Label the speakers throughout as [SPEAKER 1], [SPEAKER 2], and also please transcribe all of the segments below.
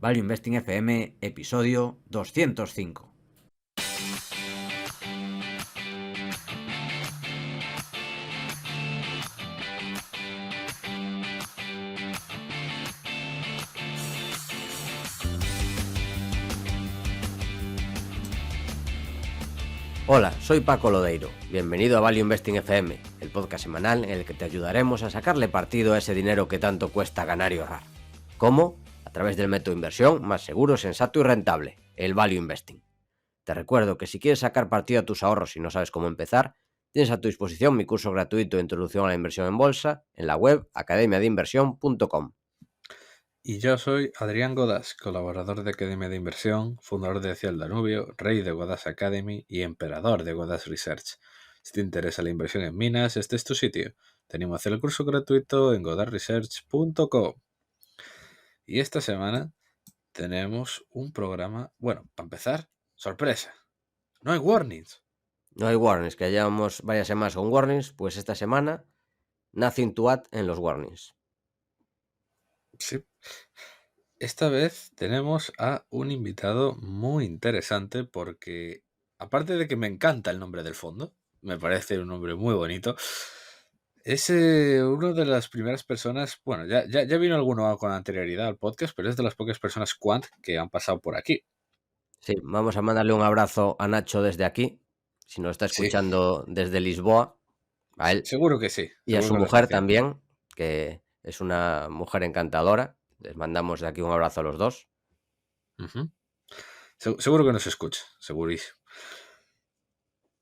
[SPEAKER 1] Value Investing FM, episodio 205. Hola, soy Paco Lodeiro. Bienvenido a Value Investing FM, el podcast semanal en el que te ayudaremos a sacarle partido a ese dinero que tanto cuesta ganar y ahorrar. ¿Cómo? A través del método de inversión más seguro, sensato y rentable, el Value Investing. Te recuerdo que si quieres sacar partido a tus ahorros y no sabes cómo empezar, tienes a tu disposición mi curso gratuito de Introducción a la Inversión en Bolsa en la web academiadeinversión.com.
[SPEAKER 2] Y yo soy Adrián Godás, colaborador de Academia de Inversión, fundador de Hacia el Danubio, rey de Godás Academy y emperador de Godás Research. Si te interesa la inversión en minas, este es tu sitio. Te animo a hacer el curso gratuito en godasresearch.com. Y esta semana tenemos un programa, bueno, para empezar, sorpresa. No hay warnings.
[SPEAKER 1] No hay warnings, que llevamos varias semanas con warnings, pues esta semana nothing to add en los warnings.
[SPEAKER 2] Sí. Esta vez tenemos a un invitado muy interesante porque, aparte de que me encanta el nombre del fondo, me parece un nombre muy bonito, es una de las primeras personas, bueno, ya vino alguno con anterioridad al podcast, pero es de las pocas personas quant que han pasado por aquí.
[SPEAKER 1] Sí, vamos a mandarle un abrazo a Nacho desde aquí, si nos está
[SPEAKER 2] Sí,
[SPEAKER 1] escuchando desde Lisboa, a él
[SPEAKER 2] seguro que sí,
[SPEAKER 1] y a
[SPEAKER 2] seguro
[SPEAKER 1] su
[SPEAKER 2] que lo está
[SPEAKER 1] mujer
[SPEAKER 2] haciendo.
[SPEAKER 1] también, que es una mujer encantadora. Les mandamos de aquí un abrazo a los dos.
[SPEAKER 2] Ujú. Seguro que nos escucha, segurísimo.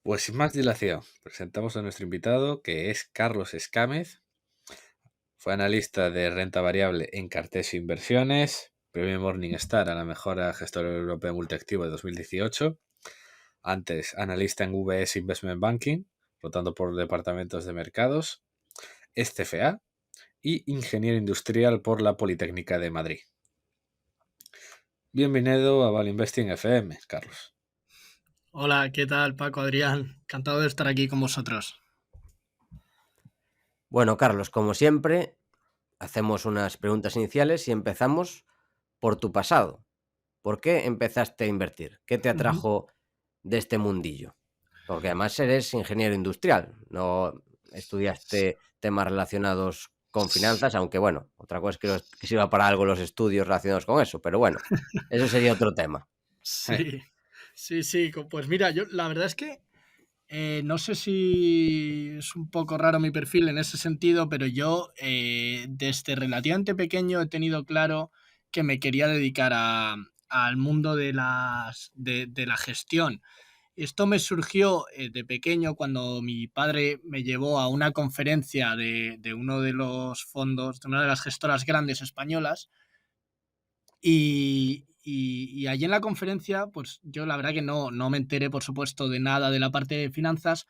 [SPEAKER 2] Pues sin más dilación, presentamos a nuestro invitado, que es Carlos Escámez. Fue analista de renta variable en Cartesio Inversiones, premio Morningstar a la mejor gestora europea multiactivo de 2018. Antes, analista en VS Investment Banking, rotando por departamentos de mercados, es CFA y ingeniero industrial por la Politécnica de Madrid. Bienvenido a Value Investing FM, Carlos.
[SPEAKER 3] Hola, ¿qué tal, Paco, Adrián? Encantado de estar aquí con vosotros.
[SPEAKER 1] Bueno, Carlos, como siempre, hacemos unas preguntas iniciales y empezamos por tu pasado. ¿Por qué empezaste a invertir? ¿Qué te atrajo de este mundillo? Porque además eres ingeniero industrial, no estudiaste temas relacionados con finanzas, aunque bueno, otra cosa es que sirva para algo los estudios relacionados con eso, pero bueno, eso sería otro tema.
[SPEAKER 3] Sí, pues mira, yo la verdad es que no sé si es un poco raro mi perfil en ese sentido, pero yo desde relativamente pequeño he tenido claro que me quería dedicar al mundo de la gestión. Esto me surgió de pequeño cuando mi padre me llevó a una conferencia de uno de los fondos, de una de las gestoras grandes españolas. Y allí en la conferencia, pues yo la verdad que no me enteré, por supuesto, de nada de la parte de finanzas,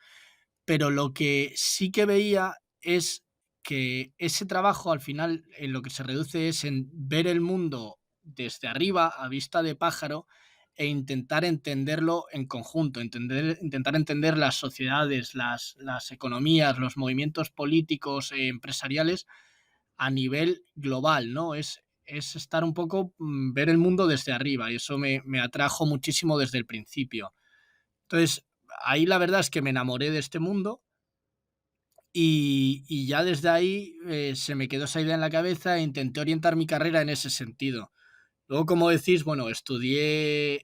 [SPEAKER 3] pero lo que sí que veía es que ese trabajo al final en lo que se reduce es en ver el mundo desde arriba, a vista de pájaro, e intentar entenderlo en conjunto, intentar entender las sociedades, las economías, los movimientos políticos, empresariales a nivel global, ¿no? Es estar un poco, ver el mundo desde arriba y eso me atrajo muchísimo desde el principio. Entonces, ahí la verdad es que me enamoré de este mundo y ya desde ahí se me quedó esa idea en la cabeza e intenté orientar mi carrera en ese sentido. Luego, como decís, bueno, estudié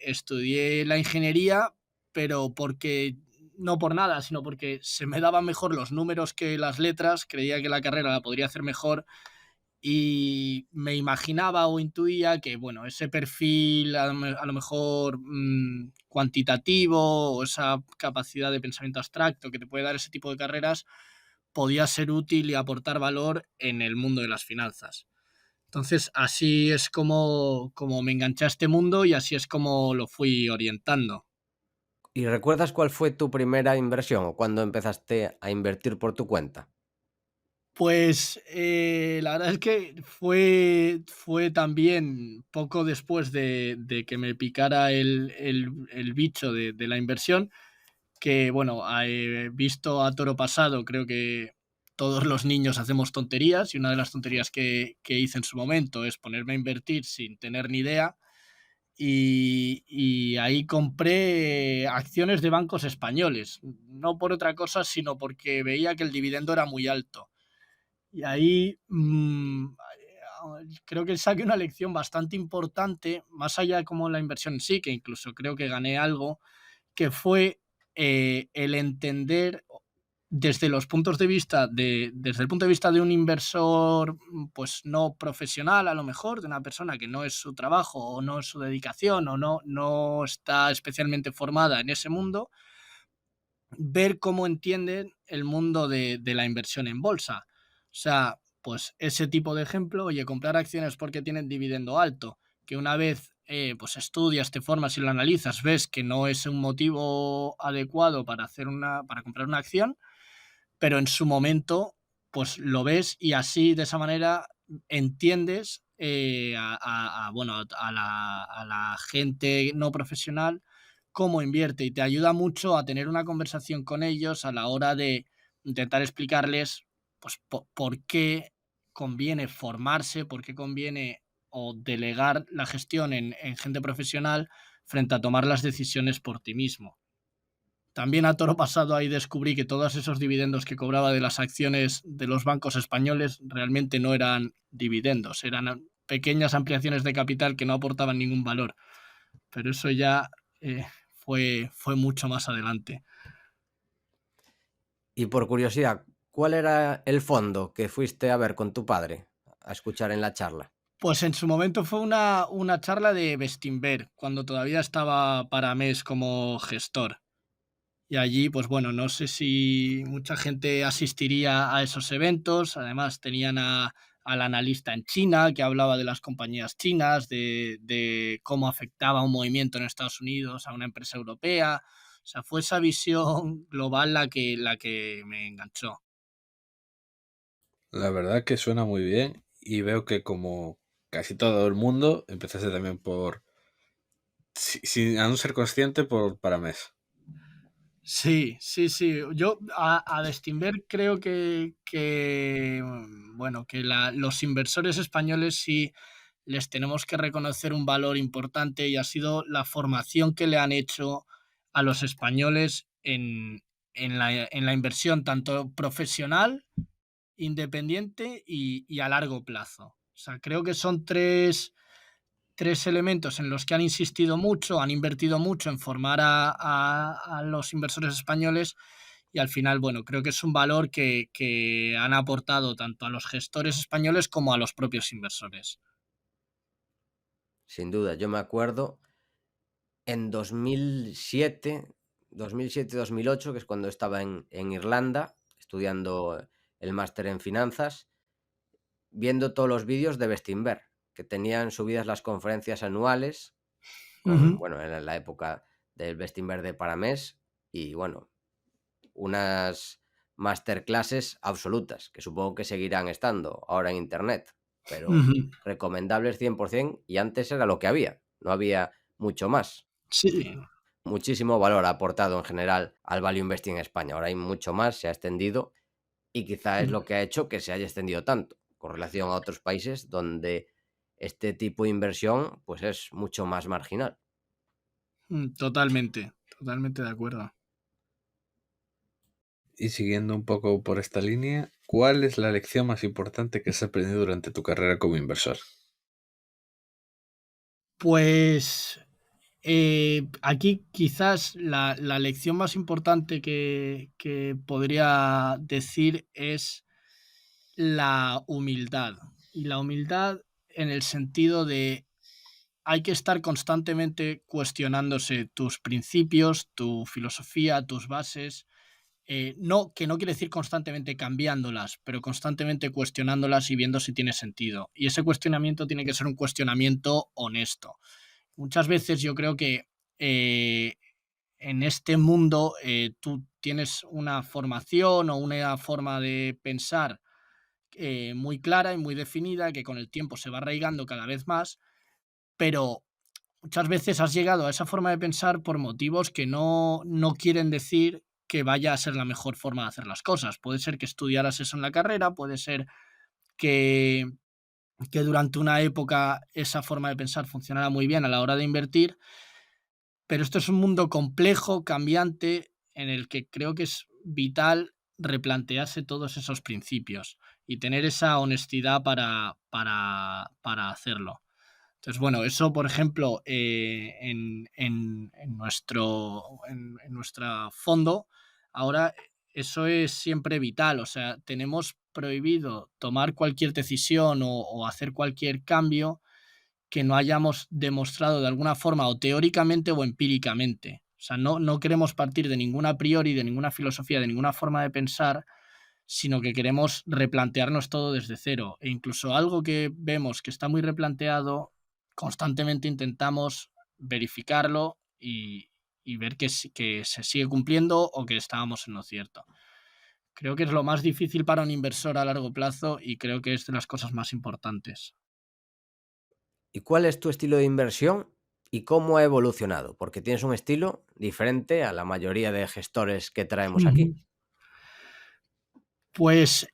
[SPEAKER 3] la ingeniería, pero porque no por nada, sino porque se me daban mejor los números que las letras, creía que la carrera la podría hacer mejor y me imaginaba o intuía que, bueno, ese perfil a lo mejor cuantitativo o esa capacidad de pensamiento abstracto que te puede dar ese tipo de carreras podía ser útil y aportar valor en el mundo de las finanzas. Entonces, así es como me enganché a este mundo y así es como lo fui orientando.
[SPEAKER 1] ¿Y recuerdas cuál fue tu primera inversión o cuándo empezaste a invertir por tu cuenta?
[SPEAKER 3] Pues la verdad es que fue también poco después de que me picara el bicho de la inversión, que bueno, visto a toro pasado, creo que todos los niños hacemos tonterías, y una de las tonterías que hice en su momento es ponerme a invertir sin tener ni idea, y ahí compré acciones de bancos españoles, no por otra cosa, sino porque veía que el dividendo era muy alto. Y ahí creo que saqué una lección bastante importante, más allá de como la inversión en sí, que incluso creo que gané algo, que fue el entender desde el punto de vista de un inversor, pues no profesional, a lo mejor, de una persona que no es su trabajo o no es su dedicación o no está especialmente formada en ese mundo, ver cómo entienden el mundo de la inversión en bolsa. O sea, pues ese tipo de ejemplo, oye, comprar acciones porque tienen dividendo alto, que una vez pues estudias, te formas y lo analizas, ves que no es un motivo adecuado para comprar una acción, pero en su momento pues lo ves, y así de esa manera entiendes bueno, a la gente no profesional cómo invierte, y te ayuda mucho a tener una conversación con ellos a la hora de intentar explicarles pues por qué conviene formarse, por qué conviene o delegar la gestión en gente profesional frente a tomar las decisiones por ti mismo. También a toro pasado ahí descubrí que todos esos dividendos que cobraba de las acciones de los bancos españoles realmente no eran dividendos, eran pequeñas ampliaciones de capital que no aportaban ningún valor. Pero eso ya fue mucho más adelante.
[SPEAKER 1] Y por curiosidad, ¿cuál era el fondo que fuiste a ver con tu padre, a escuchar en la charla?
[SPEAKER 3] Pues en su momento fue una charla de Bestinver, cuando todavía estaba Paramés como gestor. Y allí, pues bueno, no sé si mucha gente asistiría a esos eventos. Además, tenían al analista en China que hablaba de las compañías chinas, de cómo afectaba un movimiento en Estados Unidos a una empresa europea. O sea, fue esa visión global la que me enganchó.
[SPEAKER 2] La verdad que suena muy bien y veo que como casi todo el mundo, empezaste también sin a no ser consciente, por Paramés.
[SPEAKER 3] Sí, sí, sí. Yo a Bestinver creo bueno, que los inversores españoles sí les tenemos que reconocer un valor importante, y ha sido la formación que le han hecho a los españoles en la inversión, tanto profesional, independiente y a largo plazo. O sea, creo que son tres elementos en los que han insistido mucho, han invertido mucho en formar a los inversores españoles, y al final, bueno, creo que es un valor que han aportado tanto a los gestores españoles como a los propios inversores.
[SPEAKER 1] Sin duda, yo me acuerdo en 2007, 2008, que es cuando estaba en Irlanda estudiando el máster en finanzas, viendo todos los vídeos de Bestinver, que tenían subidas las conferencias anuales,
[SPEAKER 3] Ujú.
[SPEAKER 1] bueno, era la época del Bestinver de Paramés, y bueno, unas masterclasses absolutas, que supongo que seguirán estando ahora en internet, pero
[SPEAKER 3] Ujú.
[SPEAKER 1] recomendables 100%, y antes era lo que había, no había mucho más.
[SPEAKER 3] Sí.
[SPEAKER 1] Muchísimo valor aportado en general al value investing en España. Ahora hay mucho más, se ha extendido, y quizá es lo que ha hecho que se haya extendido tanto con relación a otros países donde este tipo de inversión pues es mucho más marginal.
[SPEAKER 3] Totalmente, totalmente de acuerdo.
[SPEAKER 2] Y siguiendo un poco por esta línea, ¿cuál es la lección más importante que has aprendido durante tu carrera como inversor?
[SPEAKER 3] Pues aquí quizás la lección más importante que podría decir es la humildad. Y la humildad en el sentido de hay que estar constantemente cuestionándose tus principios, tu filosofía, tus bases. No, que no quiere decir constantemente cambiándolas, pero constantemente cuestionándolas y viendo si tiene sentido. Y ese cuestionamiento tiene que ser un cuestionamiento honesto. Muchas veces yo creo que eh, en este mundo tú tienes una formación o una forma de pensar muy clara y muy definida, que con el tiempo se va arraigando cada vez más, pero muchas veces has llegado a esa forma de pensar por motivos que no quieren decir que vaya a ser la mejor forma de hacer las cosas. Puede ser que estudiaras eso en la carrera, puede ser que durante una época esa forma de pensar funcionara muy bien a la hora de invertir, pero esto es un mundo complejo, cambiante, en el que creo que es vital replantearse todos esos principios y tener esa honestidad para hacerlo. Entonces, bueno, eso, por ejemplo, en nuestro fondo, ahora eso es siempre vital. O sea, tenemos prohibido tomar cualquier decisión o hacer cualquier cambio que no hayamos demostrado de alguna forma, o teóricamente o empíricamente. O sea, no queremos partir de ninguna a priori, de ninguna filosofía, de ninguna forma de pensar, sino que queremos replantearnos todo desde cero. E incluso algo que vemos que está muy replanteado, constantemente intentamos verificarlo y ver que se sigue cumpliendo o que estábamos en lo cierto. Creo que es lo más difícil para un inversor a largo plazo y creo que es de las cosas más importantes.
[SPEAKER 1] ¿Y cuál es tu estilo de inversión y cómo ha evolucionado? Porque tienes un estilo diferente a la mayoría de gestores que traemos aquí.
[SPEAKER 3] Pues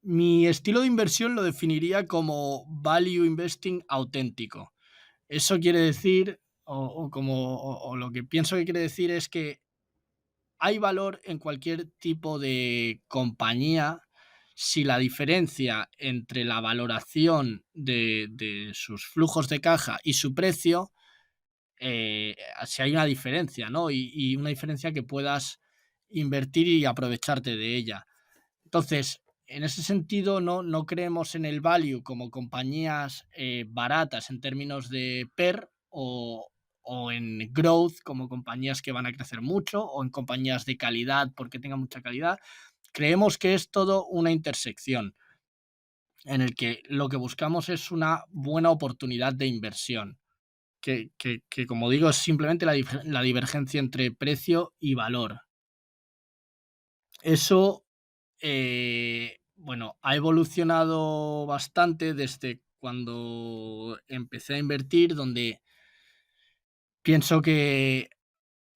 [SPEAKER 3] mi estilo de inversión lo definiría como value investing auténtico. Eso quiere decir, o lo que pienso que quiere decir es que hay valor en cualquier tipo de compañía si la diferencia entre la valoración de sus flujos de caja y su precio, si hay una diferencia, ¿no? Y una diferencia que puedas invertir y aprovecharte de ella. Entonces, en ese sentido, no creemos en el value como compañías baratas en términos de PER o en growth como compañías que van a crecer mucho o en compañías de calidad porque tengan mucha calidad. Creemos que es todo una intersección en el que lo que buscamos es una buena oportunidad de inversión, que como digo, es simplemente la divergencia entre precio y valor. Eso bueno, ha evolucionado bastante desde cuando empecé a invertir, donde pienso que,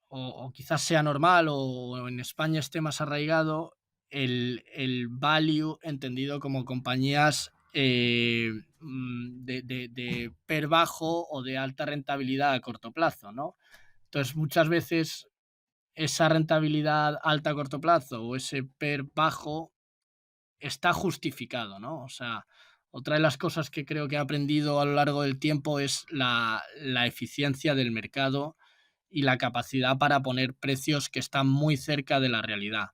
[SPEAKER 3] o quizás sea normal, o en España esté más arraigado, el value entendido como compañías de PER bajo o de alta rentabilidad a corto plazo, ¿no? Entonces, muchas veces esa rentabilidad alta a corto plazo o ese PER bajo está justificado, ¿no? O sea, otra de las cosas que creo que he aprendido a lo largo del tiempo es la eficiencia del mercado y la capacidad para poner precios que están muy cerca de la realidad.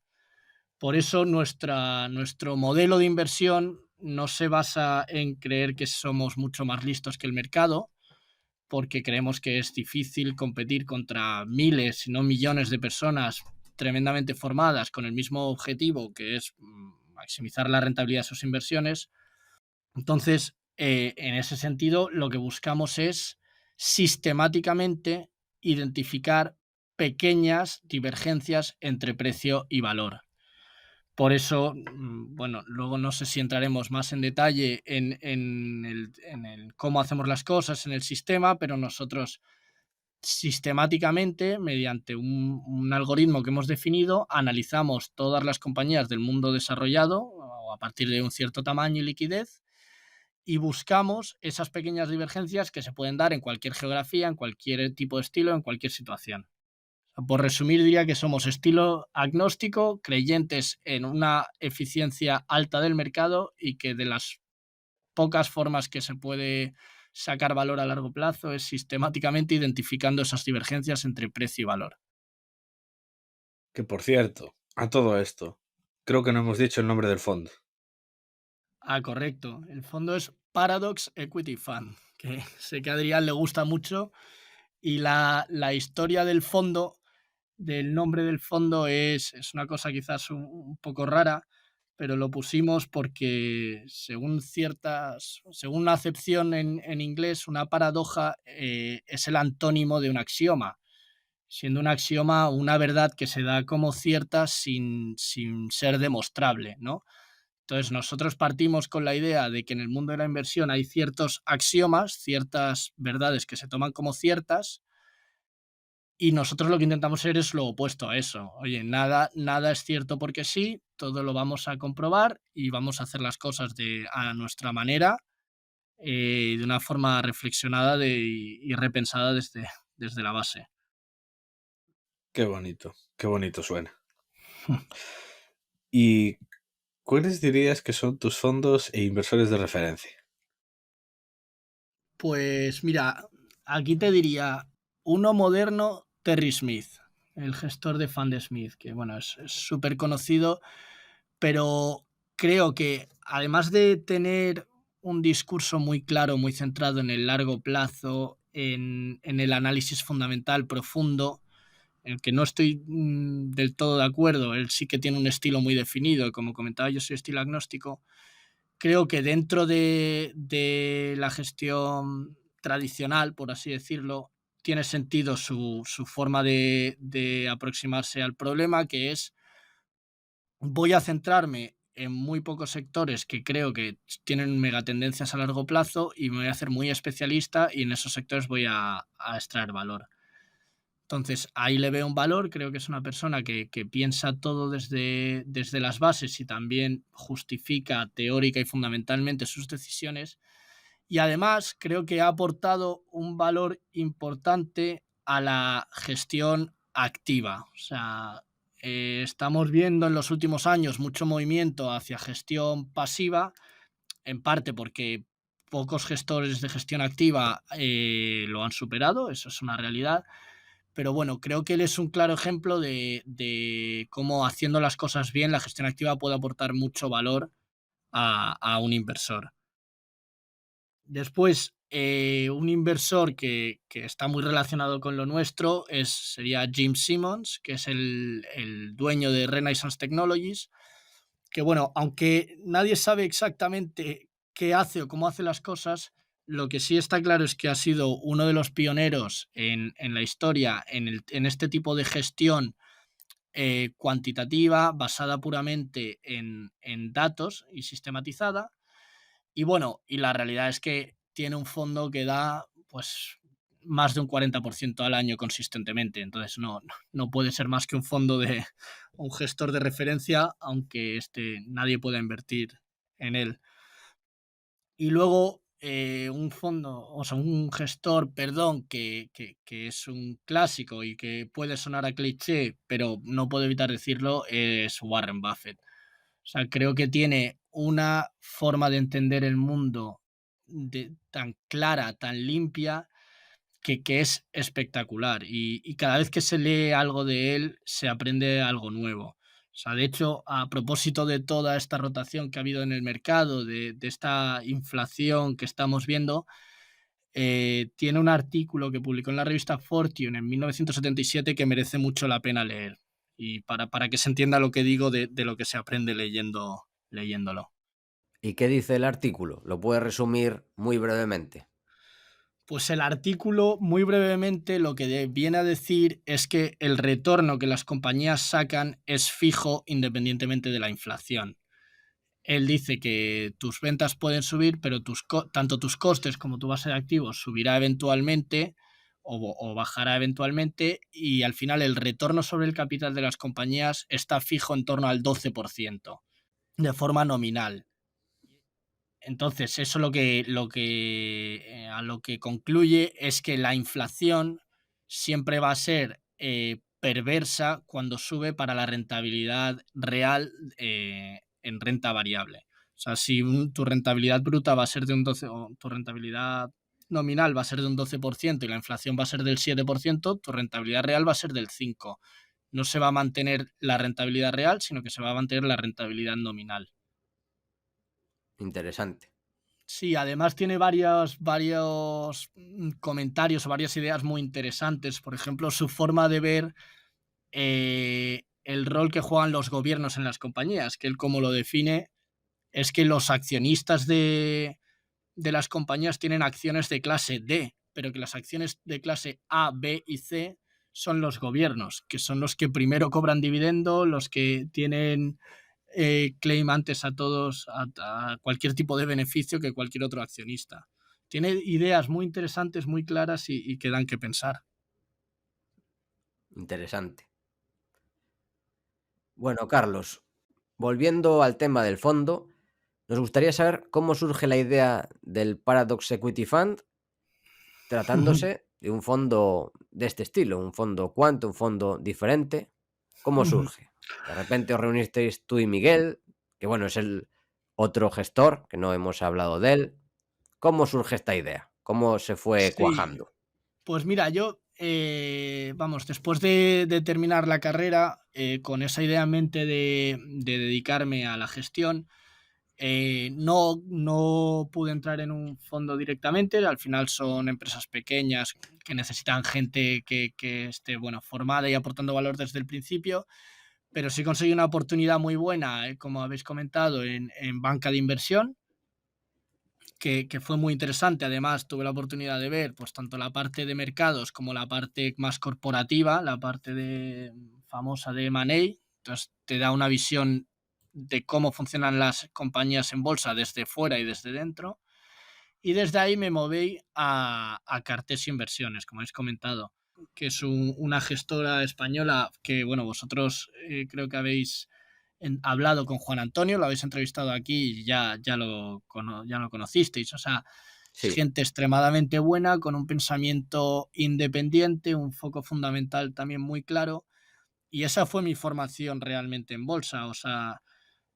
[SPEAKER 3] Por eso nuestro modelo de inversión no se basa en creer que somos mucho más listos que el mercado, porque creemos que es difícil competir contra miles, si no millones de personas tremendamente formadas con el mismo objetivo, que es maximizar la rentabilidad de sus inversiones. Entonces, en ese sentido, lo que buscamos es sistemáticamente identificar pequeñas divergencias entre precio y valor. Por eso, bueno, luego no sé si entraremos más en detalle en el cómo hacemos las cosas en el sistema, pero nosotros sistemáticamente, mediante un algoritmo que hemos definido, analizamos todas las compañías del mundo desarrollado o a partir de un cierto tamaño y liquidez y buscamos esas pequeñas divergencias que se pueden dar en cualquier geografía, en cualquier tipo de estilo, en cualquier situación. Por resumir, diría que somos estilo agnóstico, creyentes en una eficiencia alta del mercado y que de las pocas formas que se puede sacar valor a largo plazo es sistemáticamente identificando esas divergencias entre precio y valor.
[SPEAKER 2] Que por cierto, a todo esto, creo que no hemos dicho el nombre del fondo.
[SPEAKER 3] Ah, correcto. El fondo es Paradox Equity Fund, que sé que a Adrián le gusta mucho. Y la historia del fondo, del nombre del fondo, es una cosa quizás un poco rara, pero lo pusimos porque según una acepción en inglés, una paradoja es el antónimo de un axioma, siendo un axioma una verdad que se da como cierta sin ser demostrable, ¿no? Entonces nosotros partimos con la idea de que en el mundo de la inversión hay ciertos axiomas, ciertas verdades que se toman como ciertas, Y nosotros lo que intentamos ser es lo opuesto a eso. Oye, nada es cierto porque sí, todo lo vamos a comprobar y vamos a hacer las cosas a nuestra manera, de una forma reflexionada y repensada desde la base.
[SPEAKER 2] qué bonito suena. ¿Y cuáles dirías que son tus fondos e inversores de referencia?
[SPEAKER 3] Pues mira, aquí te diría uno moderno, Terry Smith, el gestor de Fundsmith, que bueno, es súper conocido, pero creo que además de tener un discurso muy claro, muy centrado en el largo plazo, en el análisis fundamental profundo, en el que no estoy del todo de acuerdo, él sí que tiene un estilo muy definido, como comentaba yo soy estilo agnóstico, creo que dentro de la gestión tradicional, por así decirlo, tiene sentido su forma de aproximarse al problema, que es voy a centrarme en muy pocos sectores que creo que tienen megatendencias a largo plazo y me voy a hacer muy especialista y en esos sectores voy a extraer valor. Entonces, ahí le veo un valor, creo que es una persona que piensa todo desde las bases y también justifica teórica y fundamentalmente sus decisiones. Y además creo que ha aportado un valor importante a la gestión activa. O sea, estamos viendo en los últimos años mucho movimiento hacia gestión pasiva, en parte porque pocos gestores de gestión activa lo han superado, eso es una realidad. Pero bueno, creo que él es un claro ejemplo de cómo haciendo las cosas bien la gestión activa puede aportar mucho valor a un inversor. Después, un inversor que está muy relacionado con lo nuestro sería Jim Simons, que es el dueño de Renaissance Technologies, que bueno, aunque nadie sabe exactamente qué hace o cómo hace las cosas, lo que sí está claro es que ha sido uno de los pioneros en la historia en este tipo de gestión cuantitativa, basada puramente en datos y sistematizada. Y bueno, y la realidad es que tiene un fondo que da pues más de un 40% al año consistentemente. Entonces no puede ser más que un fondo de un gestor de referencia, aunque nadie pueda invertir en él. Y luego un fondo, o sea, un gestor, perdón, que es un clásico y que puede sonar a cliché, pero no puedo evitar decirlo, es Warren Buffett. O sea, creo que tiene una forma de entender el mundo tan clara, tan limpia, que es espectacular. Y cada vez que se lee algo de él, se aprende algo nuevo. O sea, de hecho, a propósito de toda esta rotación que ha habido en el mercado, de esta inflación que estamos viendo, tiene un artículo que publicó en la revista Fortune en 1977 que merece mucho la pena leer. Y para que se entienda lo que digo de lo que se aprende leyéndolo.
[SPEAKER 1] ¿Y qué dice el artículo? ¿Lo puedes resumir muy brevemente?
[SPEAKER 3] Pues el artículo, muy brevemente, lo que viene a decir es que el retorno que las compañías sacan es fijo independientemente de la inflación. Él dice que tus ventas pueden subir, pero tanto tus costes como tu base de activos subirá eventualmente o bajará eventualmente y al final el retorno sobre el capital de las compañías está fijo en torno al 12% de forma nominal. Entonces, eso a lo que concluye es que la inflación siempre va a ser perversa cuando sube para la rentabilidad real en renta variable. O sea, si tu rentabilidad bruta va a ser de un 12, o tu rentabilidad nominal va a ser de un 12% y la inflación va a ser del 7%, tu rentabilidad real va a ser del 5%. No se va a mantener la rentabilidad real, sino que se va a mantener la rentabilidad nominal.
[SPEAKER 1] Interesante.
[SPEAKER 3] Sí, además tiene varios comentarios o varias ideas muy interesantes. Por ejemplo, su forma de ver el rol que juegan los gobiernos en las compañías, que él como lo define es que los accionistas de las compañías tienen acciones de clase D, pero que las acciones de clase A, B y C son los gobiernos, que son los que primero cobran dividendo, los que tienen claim antes a todos, a cualquier tipo de beneficio que cualquier otro accionista. Tiene ideas muy interesantes, muy claras y que dan que pensar.
[SPEAKER 1] Interesante. Bueno, Carlos, volviendo al tema del fondo, nos gustaría saber cómo surge la idea del Paradox Equity Fund, tratándose de un fondo de este estilo, un fondo quant, un fondo diferente. ¿Cómo surge? De repente os reunisteis tú y Miguel, que bueno, es el otro gestor, que no hemos hablado de él. ¿Cómo surge esta idea? ¿Cómo se fue
[SPEAKER 3] Sí,
[SPEAKER 1] cuajando?
[SPEAKER 3] pues mira, yo, vamos, después de terminar la carrera, con esa idea en mente de dedicarme a la gestión, no pude entrar en un fondo directamente. Al final son empresas pequeñas que necesitan gente que esté, bueno, formada y aportando valor desde el principio, pero sí conseguí una oportunidad muy buena, como habéis comentado, en banca de inversión, que fue muy interesante. Además, tuve la oportunidad de ver pues tanto la parte de mercados como la parte más corporativa, la parte famosa de M&A. Entonces, te da una visión de cómo funcionan las compañías en bolsa desde fuera y desde dentro. Y desde ahí me moví a Cartesio Inversiones, como habéis comentado, que es una gestora española que, bueno, vosotros creo que habéis hablado con Juan Antonio, lo habéis entrevistado aquí y ya lo conocisteis. O sea, es
[SPEAKER 1] Sí,
[SPEAKER 3] gente extremadamente buena, con un pensamiento independiente, un foco fundamental también muy claro. Y esa fue mi formación realmente en bolsa. O sea,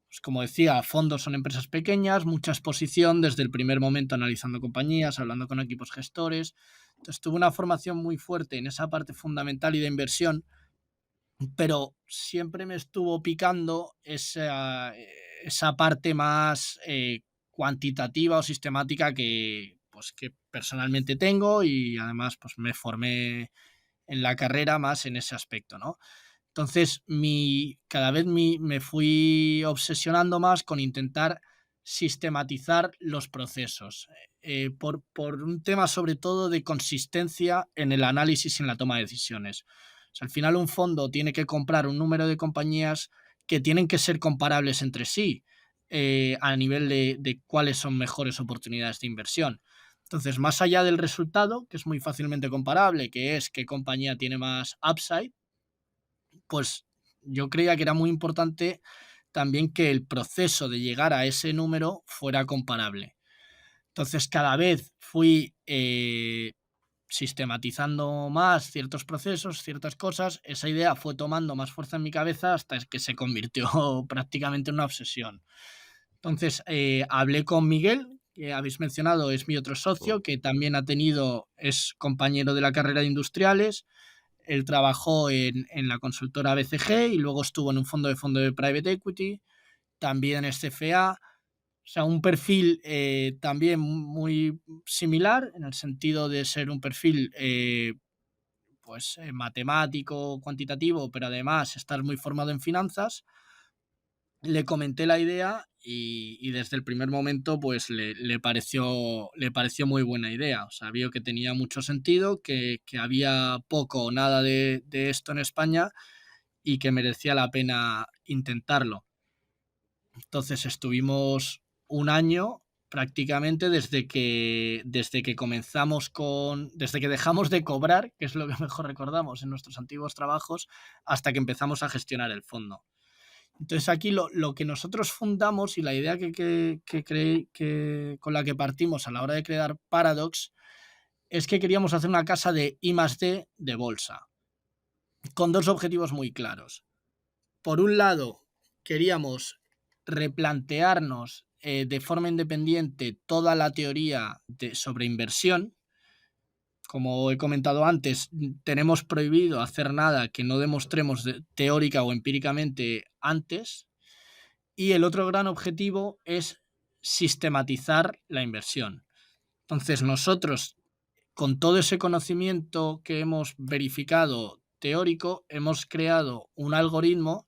[SPEAKER 3] pues como decía, fondos son empresas pequeñas, mucha exposición desde el primer momento analizando compañías, hablando con equipos gestores. Entonces tuve una formación muy fuerte en esa parte fundamental y de inversión, pero siempre me estuvo picando esa parte más cuantitativa o sistemática que personalmente tengo, y además pues me formé en la carrera más en ese aspecto, ¿no? Entonces, cada vez me fui obsesionando más con intentar sistematizar los procesos, por un tema sobre todo de consistencia en el análisis y en la toma de decisiones. O sea, al final un fondo tiene que comprar un número de compañías que tienen que ser comparables entre sí, a nivel de cuáles son mejores oportunidades de inversión. Entonces, más allá del resultado, que es muy fácilmente comparable, que es qué compañía tiene más upside, pues yo creía que era muy importante también que el proceso de llegar a ese número fuera comparable. Entonces cada vez fui sistematizando más ciertos procesos, ciertas cosas. Esa idea fue tomando más fuerza en mi cabeza hasta que se convirtió prácticamente en una obsesión. Entonces hablé con Miguel, que habéis mencionado, es mi otro
[SPEAKER 1] mm,
[SPEAKER 3] socio, que también es compañero de la carrera de industriales. Él trabajó en la consultora BCG y luego estuvo en un fondo de private equity, también es CFA. O sea, un perfil también muy similar, en el sentido de ser un perfil matemático, cuantitativo, pero además estar muy formado en finanzas. Le comenté la idea y desde el primer momento pues le pareció muy buena idea. O sea, vio que tenía mucho sentido, que había poco o nada de esto en España y que merecía la pena intentarlo. Entonces estuvimos un año prácticamente desde que dejamos de cobrar, que es lo que mejor recordamos en nuestros antiguos trabajos, hasta que empezamos a gestionar el fondo. Entonces aquí lo que nosotros fundamos y la idea con la que partimos a la hora de crear Paradox es que queríamos hacer una casa de I+D de bolsa, con dos objetivos muy claros. Por un lado, queríamos replantearnos de forma independiente toda la teoría sobre inversión. Como he comentado antes, tenemos prohibido hacer nada que no demostremos teórica o empíricamente antes. Y el otro gran objetivo es sistematizar la inversión. Entonces nosotros, con todo ese conocimiento que hemos verificado teórico, hemos creado un algoritmo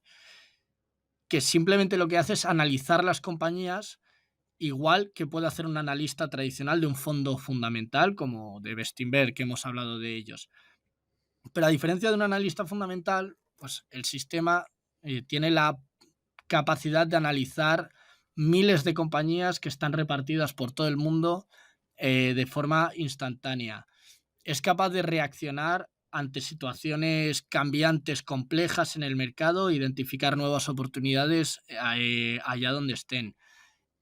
[SPEAKER 3] que simplemente lo que hace es analizar las compañías igual que puede hacer un analista tradicional de un fondo fundamental como de Bestinver, que hemos hablado de ellos. Pero a diferencia de un analista fundamental, pues el sistema tiene la capacidad de analizar miles de compañías que están repartidas por todo el mundo de forma instantánea. Es capaz de reaccionar ante situaciones cambiantes, complejas en el mercado, identificar nuevas oportunidades allá donde estén.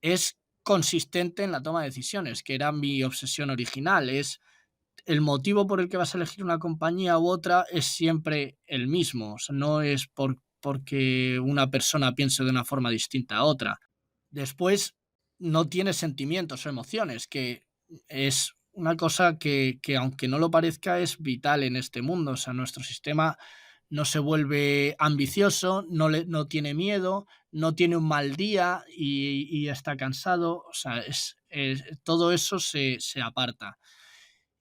[SPEAKER 3] Es consistente en la toma de decisiones, que era mi obsesión original. Es el motivo por el que vas a elegir una compañía u otra es siempre el mismo. O sea, no es porque una persona piense de una forma distinta a otra. Después, no tiene sentimientos o emociones, que es una cosa que aunque no lo parezca, es vital en este mundo. O sea, nuestro sistema no se vuelve ambicioso, no tiene miedo, no tiene un mal día y está cansado. O sea, todo eso se aparta.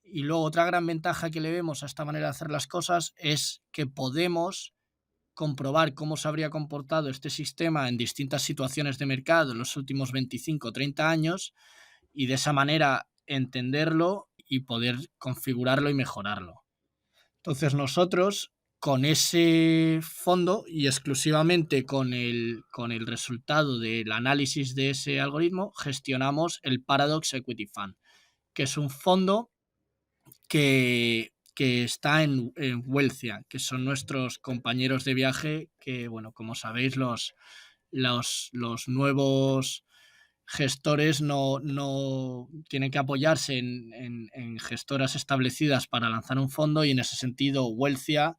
[SPEAKER 3] Y luego otra gran ventaja que le vemos a esta manera de hacer las cosas es que podemos comprobar cómo se habría comportado este sistema en distintas situaciones de mercado en los últimos 25 o 30 años y de esa manera entenderlo y poder configurarlo y mejorarlo. Entonces nosotros, con ese fondo y exclusivamente con el resultado del análisis de ese algoritmo, gestionamos el Paradox Equity Fund, que es un fondo que está en Wealthia, que son nuestros compañeros de viaje que, bueno, como sabéis, los nuevos gestores no tienen que apoyarse en gestoras establecidas para lanzar un fondo, y en ese sentido Wealthia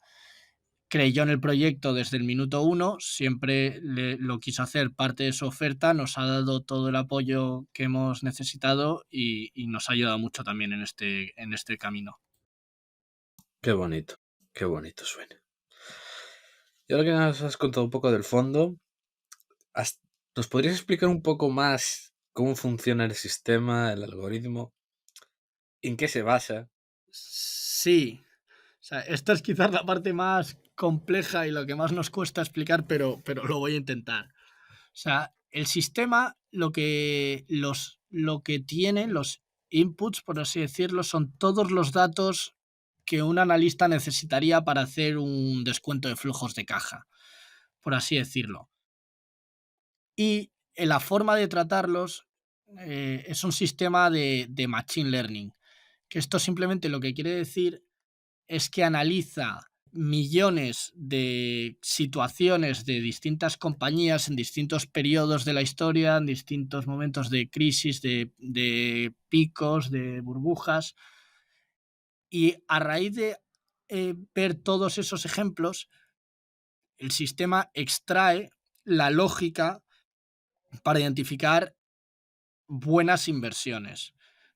[SPEAKER 3] creyó en el proyecto desde el minuto 1, siempre lo quiso hacer parte de su oferta, nos ha dado todo el apoyo que hemos necesitado y nos ha ayudado mucho también en este camino.
[SPEAKER 2] Qué bonito suena. Y ahora que nos has contado un poco del fondo, ¿nos podrías explicar un poco más cómo funciona el sistema, el algoritmo? ¿En qué se basa?
[SPEAKER 3] Sí. O sea, esta es quizás la parte más compleja y lo que más nos cuesta explicar, pero lo voy a intentar. O sea, el sistema lo que tiene, los inputs, por así decirlo, son todos los datos que un analista necesitaría para hacer un descuento de flujos de caja, por así decirlo. Y la forma de tratarlos es un sistema de machine learning, que esto simplemente lo que quiere decir es que analiza millones de situaciones de distintas compañías en distintos periodos de la historia, en distintos momentos de crisis, de picos, de burbujas, y a raíz de ver todos esos ejemplos, el sistema extrae la lógica para identificar buenas inversiones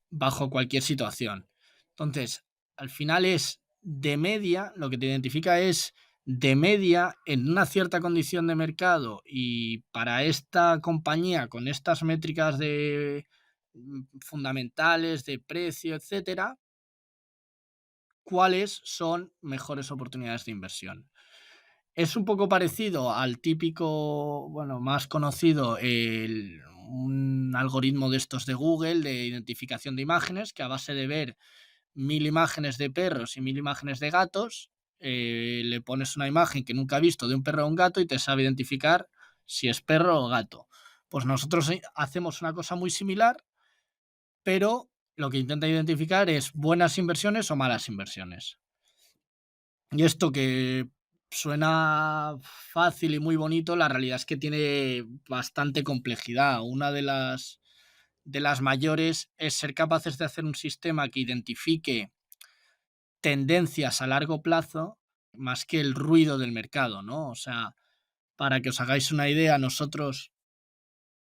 [SPEAKER 3] bajo cualquier situación. Entonces, al final es de media, lo que te identifica es de media en una cierta condición de mercado, y para esta compañía con estas métricas de fundamentales de precio, etcétera, cuáles son mejores oportunidades de inversión. Es un poco parecido al típico, bueno, más conocido, un algoritmo de estos de Google de identificación de imágenes, que a base de ver 1000 imágenes de perros y 1000 imágenes de gatos, le pones una imagen que nunca ha visto de un perro o un gato y te sabe identificar si es perro o gato. Pues nosotros hacemos una cosa muy similar, pero lo que intenta identificar es buenas inversiones o malas inversiones. Y esto, que suena fácil y muy bonito, la realidad es que tiene bastante complejidad. Una de las mayores es ser capaces de hacer un sistema que identifique tendencias a largo plazo más que el ruido del mercado, ¿no? O sea, para que os hagáis una idea, nosotros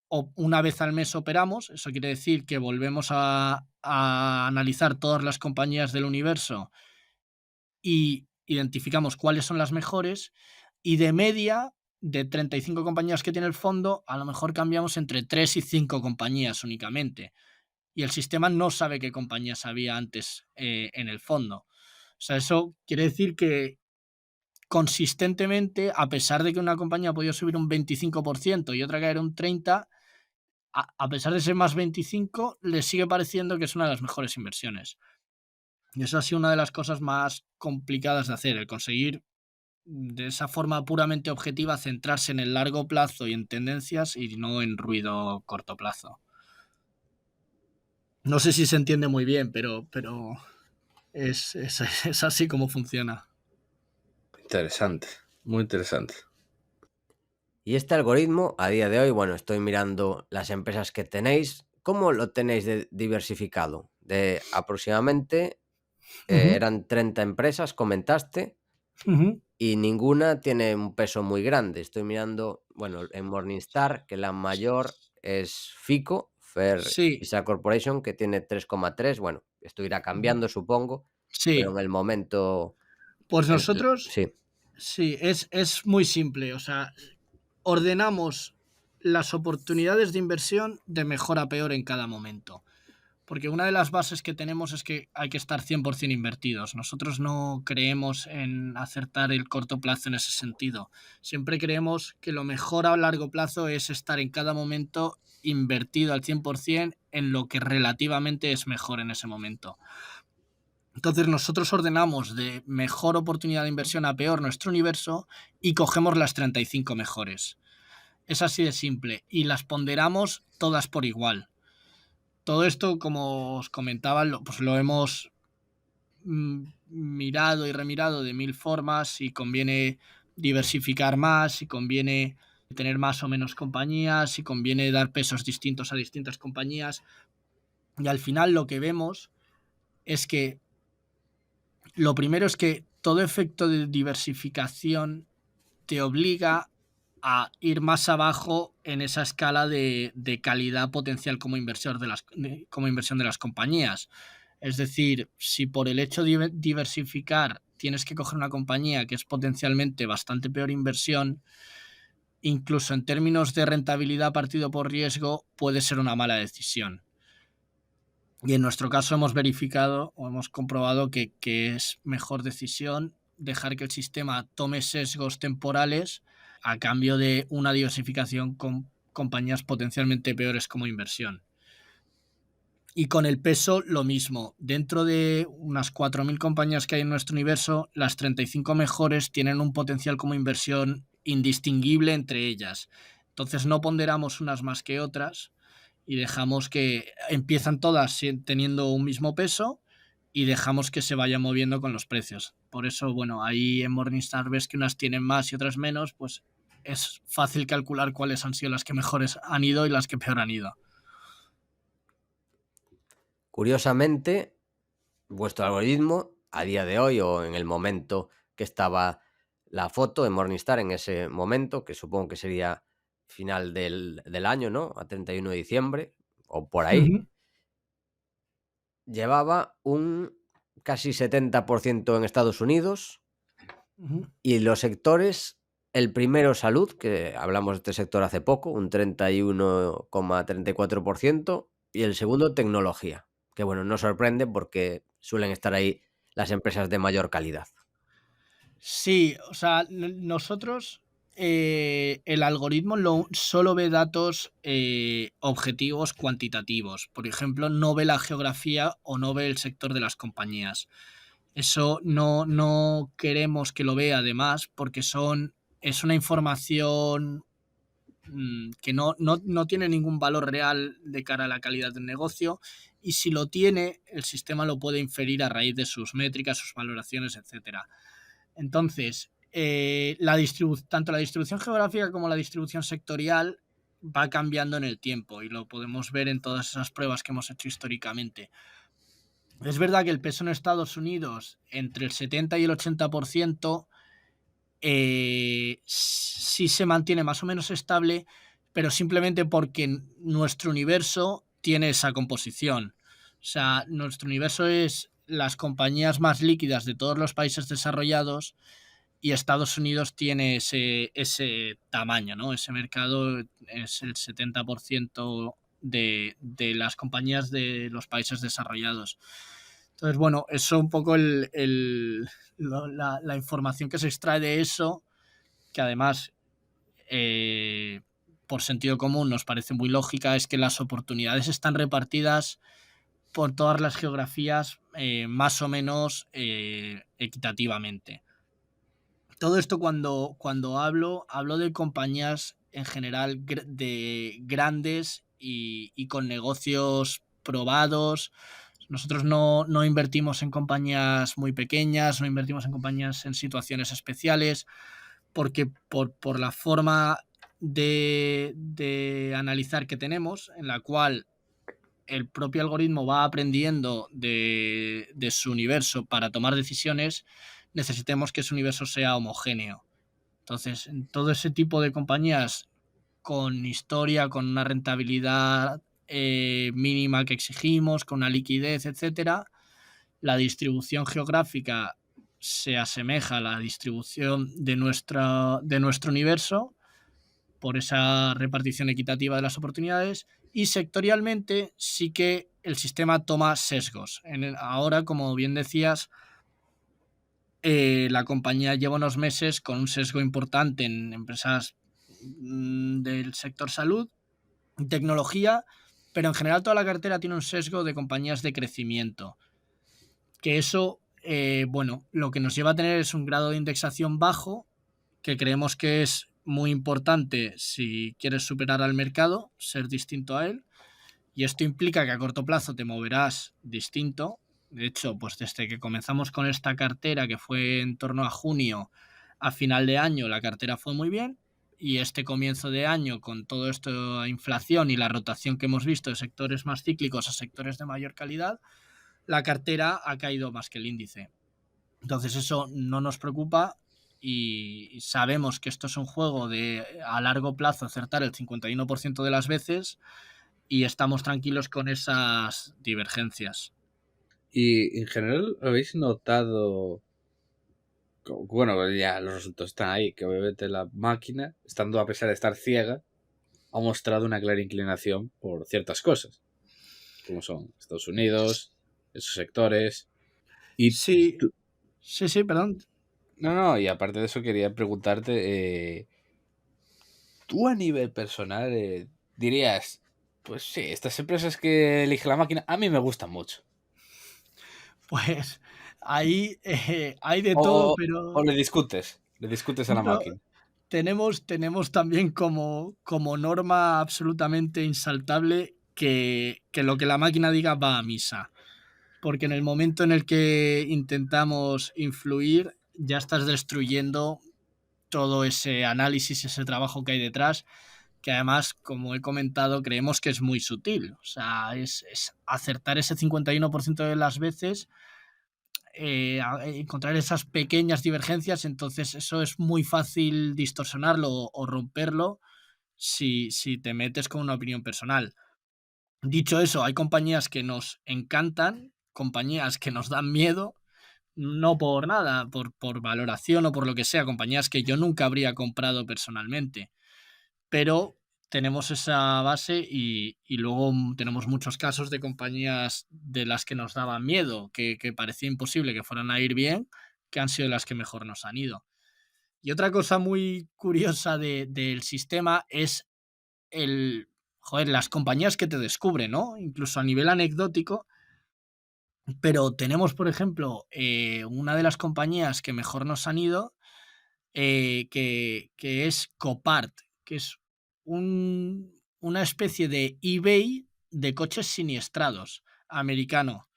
[SPEAKER 3] una vez al mes operamos. Eso quiere decir que volvemos a analizar todas las compañías del universo y identificamos cuáles son las mejores, y de media, de 35 compañías que tiene el fondo, a lo mejor cambiamos entre 3 y 5 compañías únicamente, y el sistema no sabe qué compañías había antes en el fondo. O sea, eso quiere decir que consistentemente, a pesar de que una compañía ha podido subir un 25% y otra caer un 30%, a pesar de ser más 25, le sigue pareciendo que es una de las mejores inversiones. Y eso ha sido una de las cosas más complicadas de hacer, el conseguir de esa forma puramente objetiva centrarse en el largo plazo y en tendencias, y no en ruido corto plazo. No sé si se entiende muy bien, pero... Es así como funciona.
[SPEAKER 2] Interesante, muy interesante.
[SPEAKER 1] Y este algoritmo, a día de hoy, bueno, estoy mirando las empresas que tenéis. ¿Cómo lo tenéis diversificado? De aproximadamente,
[SPEAKER 3] Ujú,
[SPEAKER 1] eran 30 empresas, comentaste,
[SPEAKER 3] ujú.
[SPEAKER 1] y ninguna tiene un peso muy grande. Estoy mirando, bueno, en Morningstar, que la mayor es FICO, Fair
[SPEAKER 3] Sí,
[SPEAKER 1] Visa Corporation, que tiene 3,3. Bueno, esto irá
[SPEAKER 3] ujú,
[SPEAKER 1] cambiando, supongo, pero
[SPEAKER 3] sí.
[SPEAKER 1] en el momento,
[SPEAKER 3] Pues nosotros,
[SPEAKER 1] sí.
[SPEAKER 3] sí, es muy simple. O sea, ordenamos las oportunidades de inversión de mejor a peor en cada momento. Porque una de las bases que tenemos es que hay que estar 100% invertidos. Nosotros no creemos en acertar el corto plazo en ese sentido. Siempre creemos que lo mejor a largo plazo es estar en cada momento invertido al 100% en lo que relativamente es mejor en ese momento. Entonces nosotros ordenamos de mejor oportunidad de inversión a peor nuestro universo y cogemos las 35 mejores. Es así de simple y las ponderamos todas por igual. Todo esto, como os comentaba, pues lo hemos mirado y remirado de mil formas, si conviene diversificar más, si conviene tener más o menos compañías, si conviene dar pesos distintos a distintas compañías. Y al final lo que vemos es que lo primero es que todo efecto de diversificación te obliga a ir más abajo en esa escala de calidad potencial como inversor como inversión de las compañías. Es decir, si por el hecho de diversificar tienes que coger una compañía que es potencialmente bastante peor inversión, incluso en términos de rentabilidad partido por riesgo, puede ser una mala decisión. Y en nuestro caso hemos verificado o hemos comprobado que es mejor decisión dejar que el sistema tome sesgos temporales a cambio de una diversificación con compañías potencialmente peores como inversión. Y con el peso lo mismo. Dentro de unas 4.000 compañías que hay en nuestro universo, las 35 mejores tienen un potencial como inversión indistinguible entre ellas. Entonces no ponderamos unas más que otras y dejamos que empiezan todas teniendo un mismo peso y dejamos que se vaya moviendo con los precios. Por eso, bueno, ahí en Morningstar ves que unas tienen más y otras menos, pues es fácil calcular cuáles han sido las que mejores han ido y las que peor han ido.
[SPEAKER 1] Curiosamente, vuestro algoritmo, a día de hoy o en el momento que estaba la foto de Morningstar, en ese momento, que supongo que sería final del año, ¿no? A 31 de diciembre o por ahí,
[SPEAKER 3] Ujú,
[SPEAKER 1] llevaba un casi 70% en Estados Unidos,
[SPEAKER 3] ujú.
[SPEAKER 1] y los sectores, el primero salud, que hablamos de este sector hace poco, un 31,34%, y el segundo tecnología, que bueno, no sorprende porque suelen estar ahí las empresas de mayor calidad.
[SPEAKER 3] Sí, o sea, nosotros, el algoritmo solo ve datos objetivos cuantitativos. Por ejemplo, no ve la geografía o no ve el sector de las compañías. Eso no queremos que lo vea además porque es una información que no tiene ningún valor real de cara a la calidad del negocio y si lo tiene, el sistema lo puede inferir a raíz de sus métricas, sus valoraciones, etcétera. Entonces, tanto la distribución geográfica como la distribución sectorial va cambiando en el tiempo y lo podemos ver en todas esas pruebas que hemos hecho históricamente. Es verdad que el peso en Estados Unidos entre el 70 y el 80% sí se mantiene más o menos estable, pero simplemente porque nuestro universo tiene esa composición. O sea, nuestro universo es las compañías más líquidas de todos los países desarrollados y Estados Unidos tiene ese tamaño, ¿no? Ese mercado es el 70% de las compañías de los países desarrollados. Entonces, bueno, eso un poco la información que se extrae de eso, que además, eh, por sentido común, nos parece muy lógica, es que las oportunidades están repartidas por todas las geografías más o menos equitativamente. Todo esto cuando hablo de compañías en general de grandes y con negocios probados. Nosotros no invertimos en compañías muy pequeñas, no invertimos en compañías en situaciones especiales, porque por la forma de analizar que tenemos, en la cual el propio algoritmo va aprendiendo de su universo para tomar decisiones, necesitemos que ese universo sea homogéneo. Entonces, en todo ese tipo de compañías con historia, con una rentabilidad mínima que exigimos, con una liquidez, etcétera, la distribución geográfica se asemeja a la distribución de nuestro universo por esa repartición equitativa de las oportunidades, y sectorialmente sí que el sistema toma sesgos. Ahora, como bien decías, la compañía lleva unos meses con un sesgo importante en empresas del sector salud y tecnología, pero en general toda la cartera tiene un sesgo de compañías de crecimiento, que eso, bueno, lo que nos lleva a tener es un grado de indexación bajo, que creemos que es muy importante si quieres superar al mercado, ser distinto a él, y esto implica que a corto plazo te moverás distinto. De hecho, pues desde que comenzamos con esta cartera, que fue en torno a junio, a final de año, la cartera fue muy bien, y este comienzo de año, con todo esto de inflación y la rotación que hemos visto de sectores más cíclicos a sectores de mayor calidad, la cartera ha caído más que el índice. Entonces eso no nos preocupa, y sabemos que esto es un juego de a largo plazo acertar el 51% de las veces, y estamos tranquilos con esas divergencias.
[SPEAKER 2] Y en general, ¿habéis notado? Bueno, ya los resultados están ahí, que obviamente la máquina, estando a pesar de estar ciega, ha mostrado una clara inclinación por ciertas cosas, como son Estados Unidos, esos sectores. Y
[SPEAKER 3] Sí,
[SPEAKER 2] tú-
[SPEAKER 3] sí, perdón.
[SPEAKER 2] no, y aparte de eso quería preguntarte, tú a nivel personal dirías, pues sí, estas empresas que elige la máquina a mí me gustan mucho.
[SPEAKER 3] Pues ahí hay de
[SPEAKER 2] O,
[SPEAKER 3] todo,
[SPEAKER 2] o
[SPEAKER 3] pero
[SPEAKER 2] le discutes a la
[SPEAKER 3] no,
[SPEAKER 2] máquina.
[SPEAKER 3] tenemos también como norma absolutamente insaltable que lo que la máquina diga va a misa. Porque en el momento en el que intentamos influir, ya estás destruyendo todo ese análisis, ese trabajo que hay detrás, que además, como he comentado, creemos que es muy sutil. O sea, es acertar ese 51% de las veces, encontrar esas pequeñas divergencias. Entonces eso es muy fácil distorsionarlo o romperlo si te metes con una opinión personal. Dicho eso, hay compañías que nos encantan, compañías que nos dan miedo, no por nada, por valoración o por lo que sea, compañías que yo nunca habría comprado personalmente, pero tenemos esa base, y luego tenemos muchos casos de compañías de las que nos daban miedo, que parecía imposible que fueran a ir bien, que han sido las que mejor nos han ido. Y otra cosa muy curiosa del sistema es las compañías que te descubren, ¿no? Incluso a nivel anecdótico, pero tenemos, por ejemplo, una de las compañías que mejor nos han ido, que es Copart, que es una especie de eBay de coches siniestrados americano,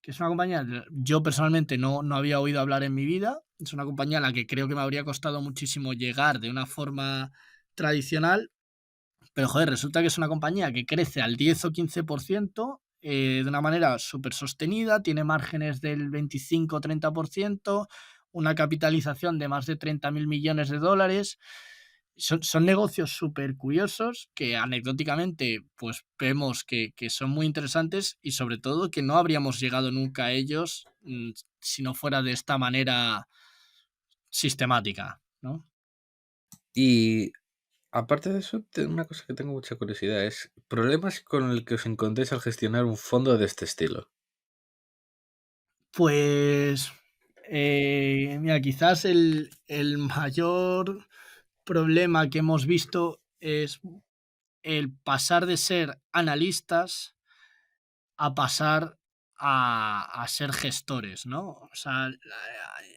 [SPEAKER 3] que es una compañía, yo personalmente no había oído hablar en mi vida. Es una compañía a la que creo que me habría costado muchísimo llegar de una forma tradicional, pero joder, resulta que es una compañía que crece al 10 o 15%, de una manera súper sostenida, tiene márgenes del 25 o 30%, una capitalización de más de 30.000 millones de dólares. Son negocios súper curiosos que anecdóticamente pues vemos que son muy interesantes, y sobre todo que no habríamos llegado nunca a ellos si no fuera de esta manera sistemática, ¿no?
[SPEAKER 2] Y aparte de eso, una cosa que tengo mucha curiosidad es problemas con el que os encontréis al gestionar un fondo de este estilo.
[SPEAKER 3] Pues, mira, quizás el mayor problema que hemos visto es el pasar de ser analistas a pasar a ser gestores, ¿no? O sea,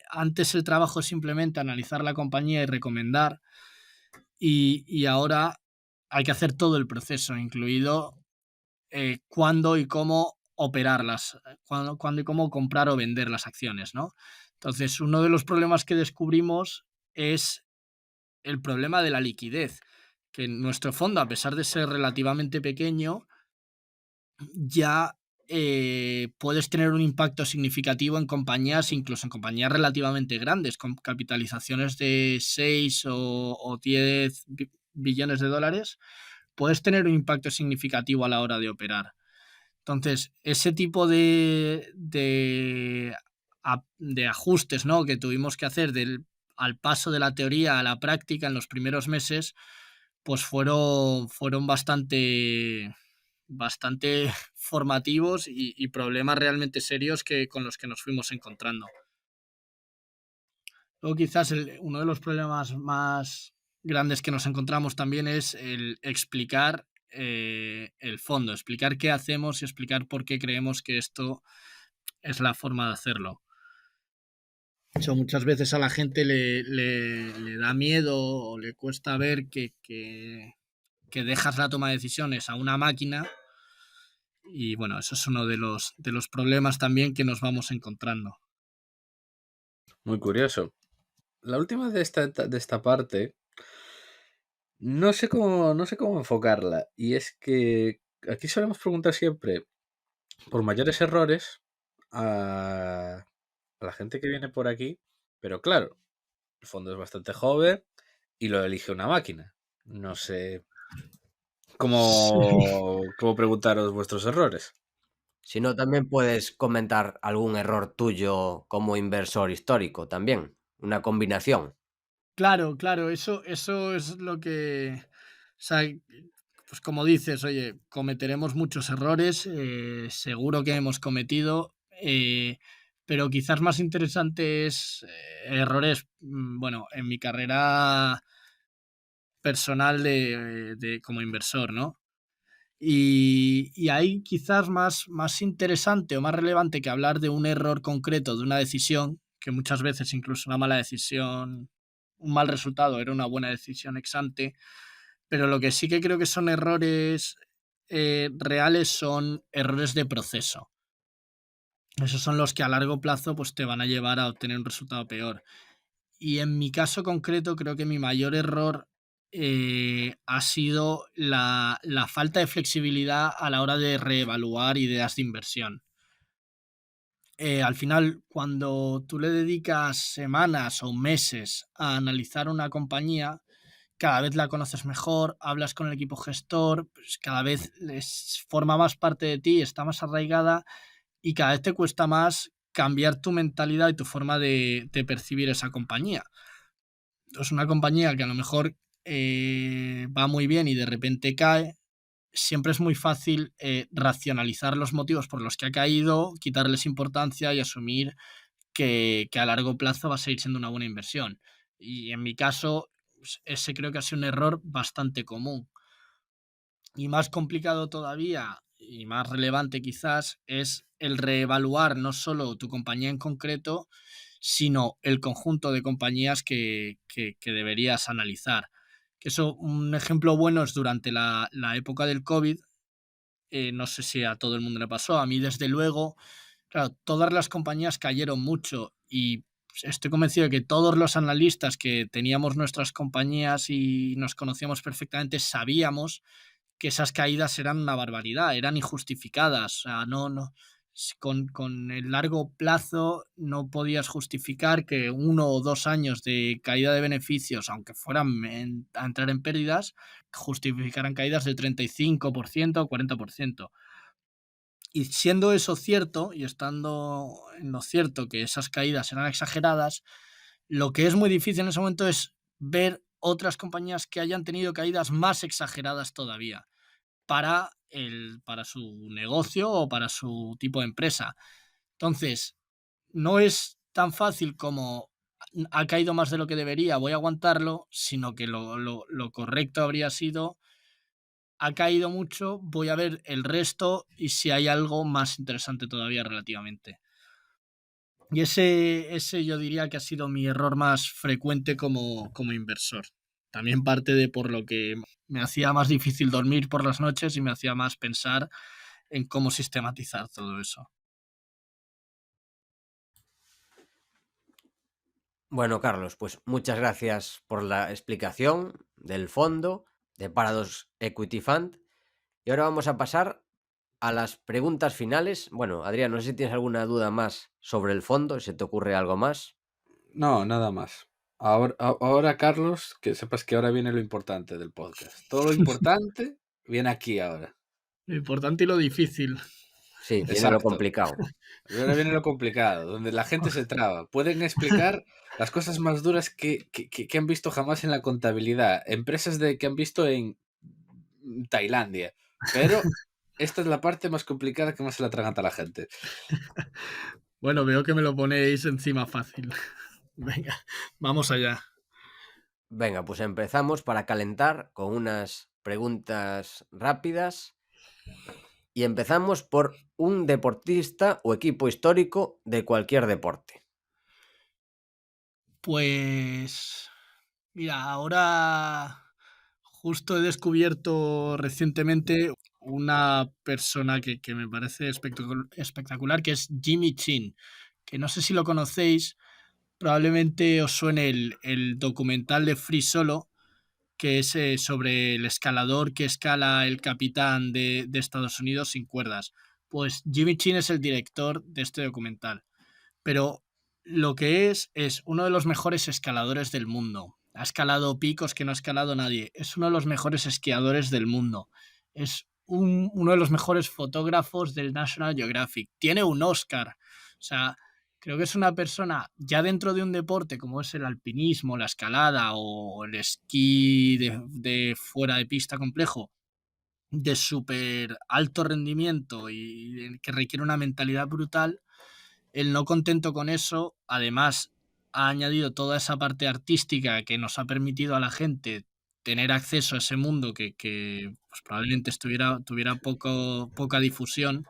[SPEAKER 3] antes el trabajo es simplemente analizar la compañía y recomendar, y ahora hay que hacer todo el proceso, incluido cuándo y cómo operarlas, cuándo y cómo comprar o vender las acciones, ¿no? Entonces, uno de los problemas que descubrimos es el problema de la liquidez, que nuestro fondo, a pesar de ser relativamente pequeño, ya puedes tener un impacto significativo en compañías, incluso en compañías relativamente grandes, con capitalizaciones de 6 o 10 billones de dólares, puedes tener un impacto significativo a la hora de operar. Entonces, ese tipo de ajustes, ¿no?, que tuvimos que hacer al paso de la teoría a la práctica en los primeros meses, pues fueron bastante formativos y problemas realmente serios con los que nos fuimos encontrando. Luego quizás uno de los problemas más grandes que nos encontramos también es el explicar el fondo, explicar qué hacemos y explicar por qué creemos que esto es la forma de hacerlo. De hecho, muchas veces a la gente le da miedo o le cuesta ver que dejas la toma de decisiones a una máquina. Y bueno, eso es uno de los problemas también que nos vamos encontrando.
[SPEAKER 2] Muy curioso. La última de esta parte, no sé cómo enfocarla. Y es que aquí solemos preguntar siempre por mayores errores a la gente que viene por aquí. Pero claro, el fondo es bastante joven y lo elige una máquina. No sé
[SPEAKER 3] Sí.
[SPEAKER 2] cómo preguntaros vuestros errores.
[SPEAKER 1] Si no, también puedes comentar algún error tuyo como inversor histórico también, una combinación.
[SPEAKER 3] Claro, eso es lo que, o sea, pues como dices, oye, cometeremos muchos errores, seguro que hemos cometido, pero quizás más interesante es errores, bueno, en mi carrera personal de como inversor, ¿no? Y ahí quizás más interesante o más relevante que hablar de un error concreto, de una decisión, que muchas veces incluso una mala decisión, un mal resultado era una buena decisión ex ante, pero lo que sí que creo que son errores reales son errores de proceso. Esos son los que a largo plazo pues, te van a llevar a obtener un resultado peor. Y en mi caso concreto, creo que mi mayor error ha sido la falta de flexibilidad a la hora de reevaluar ideas de inversión. Al final, cuando tú le dedicas semanas o meses a analizar una compañía, cada vez la conoces mejor, hablas con el equipo gestor, pues cada vez forma más parte de ti, está más arraigada y cada vez te cuesta más cambiar tu mentalidad y tu forma de percibir esa compañía. Es una compañía que a lo mejor va muy bien y de repente cae, siempre es muy fácil racionalizar los motivos por los que ha caído, quitarles importancia y asumir que a largo plazo va a seguir siendo una buena inversión. Y en mi caso, pues, ese creo que ha sido un error bastante común. Y más complicado todavía y más relevante quizás es el reevaluar no solo tu compañía en concreto, sino el conjunto de compañías que deberías analizar. Que eso, un ejemplo bueno es durante la época del COVID, no sé si a todo el mundo le pasó, a mí desde luego, claro, todas las compañías cayeron mucho y pues, estoy convencido de que todos los analistas que teníamos nuestras compañías y nos conocíamos perfectamente sabíamos que esas caídas eran una barbaridad, eran injustificadas. O sea, con el largo plazo no podías justificar que 1 o 2 años de caída de beneficios, aunque fueran a entrar en pérdidas, justificaran caídas del 35% o 40%. Y siendo eso cierto, y estando en lo cierto que esas caídas eran exageradas, lo que es muy difícil en ese momento es ver otras compañías que hayan tenido caídas más exageradas todavía para su negocio o para su tipo de empresa. Entonces, no es tan fácil como ha caído más de lo que debería, voy a aguantarlo, sino que lo correcto habría sido, ha caído mucho, voy a ver el resto y si hay algo más interesante todavía relativamente. Y ese yo diría que ha sido mi error más frecuente como inversor. También parte de por lo que me hacía más difícil dormir por las noches y me hacía más pensar en cómo sistematizar todo eso.
[SPEAKER 1] Bueno, Carlos, pues muchas gracias por la explicación del fondo de Paradox Equity Fund. Y ahora vamos a pasar a las preguntas finales. Bueno, Adrián, no sé si tienes alguna duda más sobre el fondo, si te ocurre algo más.
[SPEAKER 2] No, nada más. Ahora, Carlos, que sepas que ahora viene lo importante del podcast. Todo lo importante viene aquí ahora.
[SPEAKER 3] Lo importante y lo difícil.
[SPEAKER 1] Sí, viene lo
[SPEAKER 2] Exacto.
[SPEAKER 1] complicado.
[SPEAKER 2] Ahora viene lo complicado, donde la gente se traba. Pueden explicar las cosas más duras que han visto jamás en la contabilidad. Empresas que han visto en Tailandia. Pero esta es la parte más complicada que más se la atraganta a la gente.
[SPEAKER 3] Bueno, veo que me lo ponéis encima fácil. Venga, vamos allá.
[SPEAKER 1] Venga, pues empezamos para calentar con unas preguntas rápidas. Y empezamos por un deportista o equipo histórico de cualquier deporte.
[SPEAKER 3] Pues mira, ahora justo he descubierto recientemente una persona que me parece espectacular, que es Jimmy Chin, que no sé si lo conocéis, probablemente os suene el documental de Free Solo, que es sobre el escalador que escala el capitán de Estados Unidos sin cuerdas. Pues Jimmy Chin es el director de este documental, pero lo que es uno de los mejores escaladores del mundo. Ha escalado picos que no ha escalado nadie. Es uno de los mejores esquiadores del mundo. Es uno de los mejores fotógrafos del National Geographic. Tiene un Oscar. O sea, creo que es una persona ya dentro de un deporte como es el alpinismo, la escalada o el esquí de fuera de pista complejo, de súper alto rendimiento y que requiere una mentalidad brutal. El no contento con eso, además, ha añadido toda esa parte artística que nos ha permitido a la gente tener acceso a ese mundo que pues probablemente tuviera poca difusión.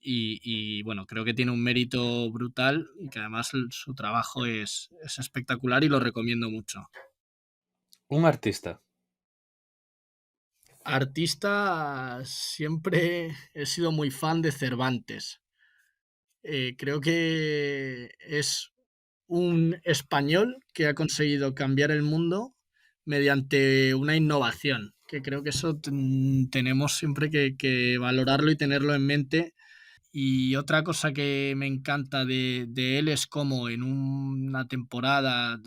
[SPEAKER 3] Y bueno, creo que tiene un mérito brutal y que además su trabajo es espectacular y lo recomiendo mucho.
[SPEAKER 2] Un artista.
[SPEAKER 3] Artista, siempre he sido muy fan de Cervantes. Creo que es un español que ha conseguido cambiar el mundo mediante una innovación, que creo que eso tenemos siempre que valorarlo y tenerlo en mente. Y otra cosa que me encanta de él es como en una temporada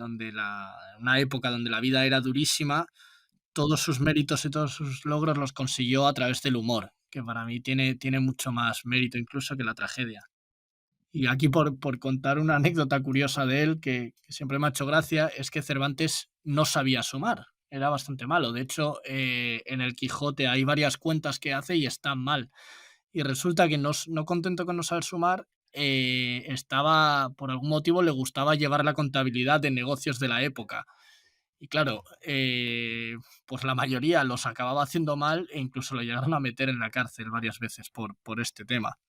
[SPEAKER 3] una época donde la vida era durísima, todos sus méritos y todos sus logros los consiguió a través del humor, que para mí tiene mucho más mérito incluso que la tragedia. Y aquí por contar una anécdota curiosa de él que siempre me ha hecho gracia, es que Cervantes no sabía sumar, era bastante malo. De hecho, en el Quijote hay varias cuentas que hace y están mal. Y resulta que no contento con no saber sumar, por algún motivo le gustaba llevar la contabilidad de negocios de la época. Y claro, pues la mayoría los acababa haciendo mal e incluso lo llegaron a meter en la cárcel varias veces por este tema.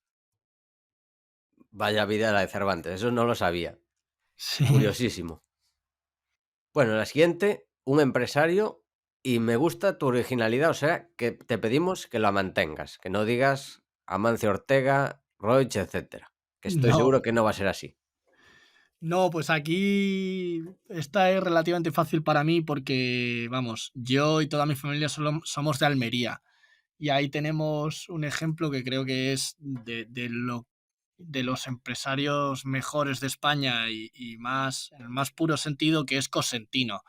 [SPEAKER 1] Vaya vida la de Cervantes, eso no lo sabía.
[SPEAKER 3] Sí.
[SPEAKER 1] Curiosísimo. Bueno, la siguiente, un empresario, y me gusta tu originalidad, o sea, que te pedimos que la mantengas, que no digas Amancio Ortega, Roig, etcétera, que estoy
[SPEAKER 3] No,
[SPEAKER 1] seguro que no va a ser así.
[SPEAKER 3] no, pues aquí esta es relativamente fácil para mí porque, vamos, yo y toda mi familia somos de Almería y ahí tenemos un ejemplo que creo que es de los empresarios mejores de España y más, en el más puro sentido, que es Cosentino.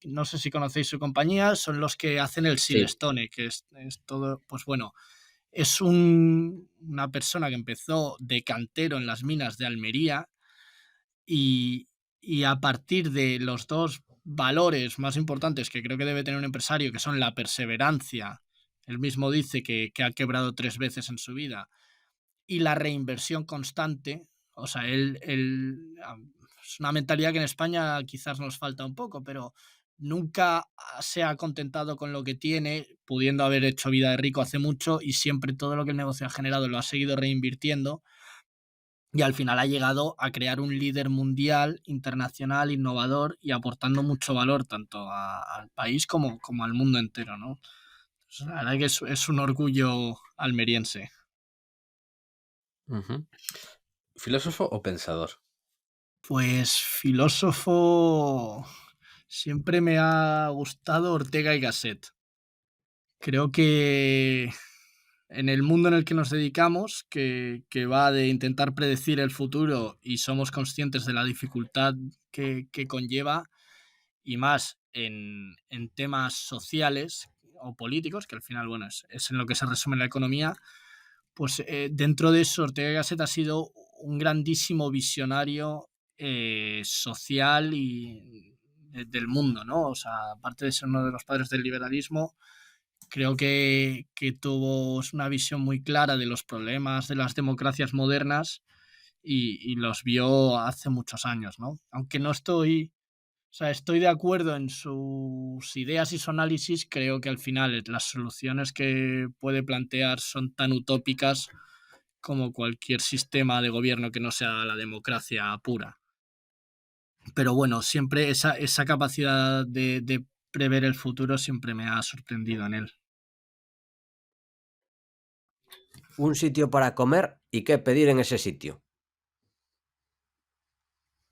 [SPEAKER 3] No sé si conocéis su compañía, son los que hacen el
[SPEAKER 1] Sí,
[SPEAKER 3] Silestone, que es todo, pues bueno, es una persona que empezó de cantero en las minas de Almería y, y a partir de los dos valores más importantes que creo que debe tener un empresario, que son la perseverancia, él mismo dice que ha quebrado 3 veces en su vida, y la reinversión constante, o sea, es una mentalidad que en España quizás nos falta un poco, pero nunca se ha contentado con lo que tiene, pudiendo haber hecho vida de rico hace mucho y siempre todo lo que el negocio ha generado lo ha seguido reinvirtiendo y al final ha llegado a crear un líder mundial, internacional, innovador y aportando mucho valor tanto al país como al mundo entero, ¿no? Pues la verdad que es un orgullo almeriense.
[SPEAKER 2] ¿Filósofo o pensador?
[SPEAKER 3] Pues filósofo, siempre me ha gustado Ortega y Gasset. Creo que en el mundo en el que nos dedicamos, que va de intentar predecir el futuro y somos conscientes de la dificultad que conlleva, y más en temas sociales o políticos, que al final, bueno, es en lo que se resume la economía, pues dentro de eso Ortega y Gasset ha sido un grandísimo visionario social y del mundo, ¿no? O sea, aparte de ser uno de los padres del liberalismo, creo que tuvo una visión muy clara de los problemas de las democracias modernas y los vio hace muchos años, ¿no? Aunque no estoy, o sea, estoy de acuerdo en sus ideas y su análisis, creo que al final las soluciones que puede plantear son tan utópicas como cualquier sistema de gobierno que no sea la democracia pura. Pero bueno, siempre esa capacidad de prever el futuro siempre me ha sorprendido en él.
[SPEAKER 1] Un sitio para comer y qué pedir en ese sitio.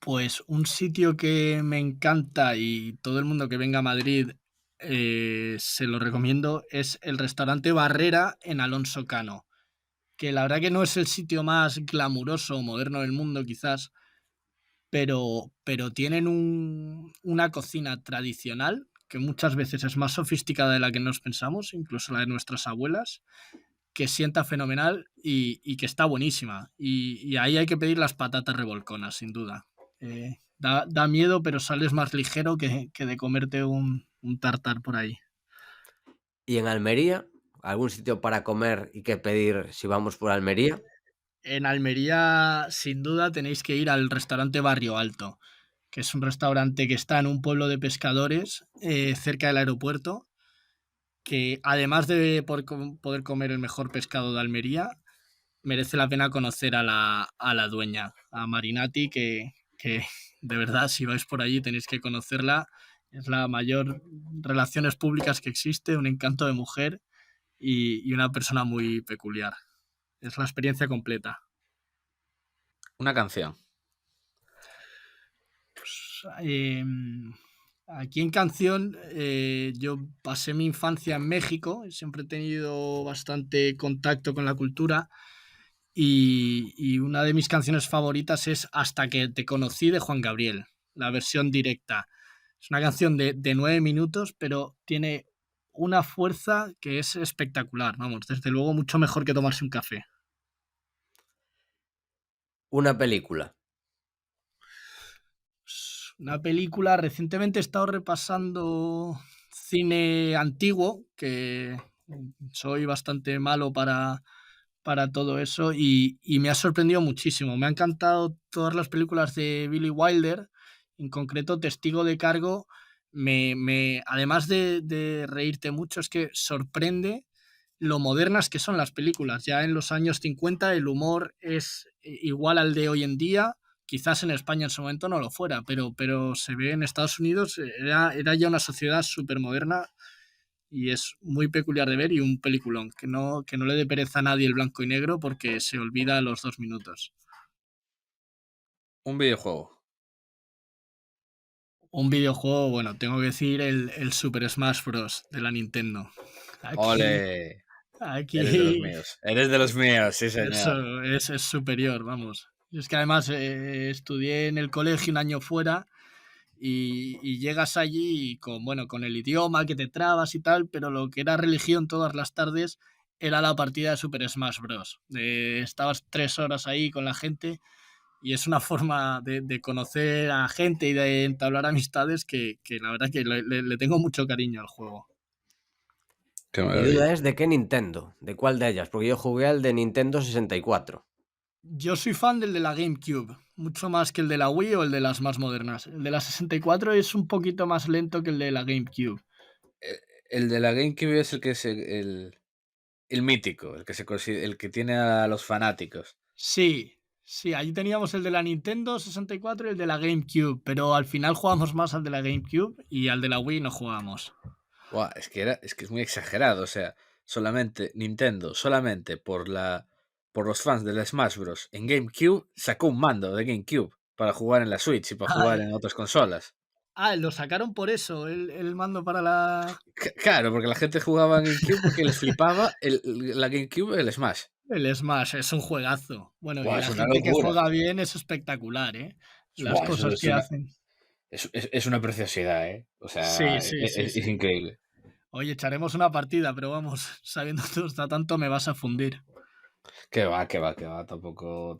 [SPEAKER 3] Pues un sitio que me encanta y todo el mundo que venga a Madrid se lo recomiendo es el restaurante Barrera en Alonso Cano, que la verdad que no es el sitio más glamuroso o moderno del mundo quizás, pero tienen una cocina tradicional que muchas veces es más sofisticada de la que nos pensamos, incluso la de nuestras abuelas, que sienta fenomenal y que está buenísima. Y ahí hay que pedir las patatas revolconas, sin duda. Da miedo, pero sales más ligero que de comerte un tartar por ahí.
[SPEAKER 1] ¿Y en Almería? ¿Algún sitio para comer y qué pedir si vamos por Almería?
[SPEAKER 3] En Almería, sin duda, tenéis que ir al restaurante Barrio Alto, que es un restaurante que está en un pueblo de pescadores cerca del aeropuerto, que además de poder comer el mejor pescado de Almería, merece la pena conocer a la dueña, a Marinati, que de verdad, si vais por allí tenéis que conocerla. Es la mayor relaciones públicas que existe, un encanto de mujer y una persona muy peculiar. Es la experiencia completa.
[SPEAKER 2] Una canción.
[SPEAKER 3] Pues, aquí en canción, yo pasé mi infancia en México, siempre he tenido bastante contacto con la cultura y una de mis canciones favoritas es Hasta que te conocí de Juan Gabriel, la versión directa. Es una canción de 9 minutos, pero tiene una fuerza que es espectacular, vamos, desde luego mucho mejor que tomarse un café.
[SPEAKER 1] Una película.
[SPEAKER 3] Una película, recientemente he estado repasando cine antiguo, que soy bastante malo para todo eso y me ha sorprendido muchísimo. Me han encantado todas las películas de Billy Wilder, en concreto Testigo de Cargo. Además de reírte mucho, es que sorprende lo modernas que son las películas. Ya en los años 50 el humor es igual al de hoy en día. Quizás en España en su momento no lo fuera, pero se ve en Estados Unidos, era ya una sociedad súper moderna y es muy peculiar de ver y un peliculón, que no le dé pereza a nadie el blanco y negro porque se olvida a los 2 minutos.
[SPEAKER 2] Un videojuego.
[SPEAKER 3] Un videojuego, bueno, tengo que decir el Super Smash Bros. De la Nintendo. Aquí,
[SPEAKER 2] ¡Ole! Eres de los
[SPEAKER 3] aquí
[SPEAKER 2] míos. Eres de los míos, sí, señor.
[SPEAKER 3] eso es superior, vamos. Y es que además estudié en el colegio un año fuera y llegas allí con, bueno, con el idioma que te trabas y tal, pero lo que era religión todas las tardes era la partida de Super Smash Bros. Estabas 3 horas ahí con la gente y es una forma de conocer a gente y de entablar amistades que la verdad que le tengo mucho cariño al juego.
[SPEAKER 2] Qué
[SPEAKER 1] Mi
[SPEAKER 2] maravilla.
[SPEAKER 1] duda es de qué Nintendo, de cuál de ellas, porque yo jugué al de Nintendo 64.
[SPEAKER 3] Yo soy fan del de la GameCube, mucho más que el de la Wii o el de las más modernas. El de la 64 es un poquito más lento que el de la GameCube.
[SPEAKER 2] El de la GameCube es el que es el mítico, el que tiene a los fanáticos.
[SPEAKER 3] Sí, sí, allí teníamos el de la Nintendo 64 y el de la GameCube, pero al final jugamos más al de la GameCube y al de la Wii no jugamos.
[SPEAKER 2] Buah, es que es muy exagerado. O sea, solamente Nintendo, solamente por por los fans del Smash Bros. En GameCube, sacó un mando de GameCube para jugar en la Switch y para jugar en otras consolas.
[SPEAKER 3] Lo sacaron por eso, el mando para la...
[SPEAKER 2] Claro, porque la gente jugaba en GameCube porque les flipaba la GameCube, el Smash.
[SPEAKER 3] El Smash es un juegazo. Bueno,
[SPEAKER 2] Buah,
[SPEAKER 3] y
[SPEAKER 2] es
[SPEAKER 3] la
[SPEAKER 2] una
[SPEAKER 3] gente que
[SPEAKER 2] locura.
[SPEAKER 3] juega bien es espectacular, ¿eh? Las
[SPEAKER 2] Buah,
[SPEAKER 3] cosas que hacen.
[SPEAKER 2] Es una preciosidad, ¿eh? O sea,
[SPEAKER 3] Sí.
[SPEAKER 2] es increíble.
[SPEAKER 3] Oye, echaremos una partida, pero vamos, sabiendo todo está tanto me vas a fundir.
[SPEAKER 2] Que va. Tampoco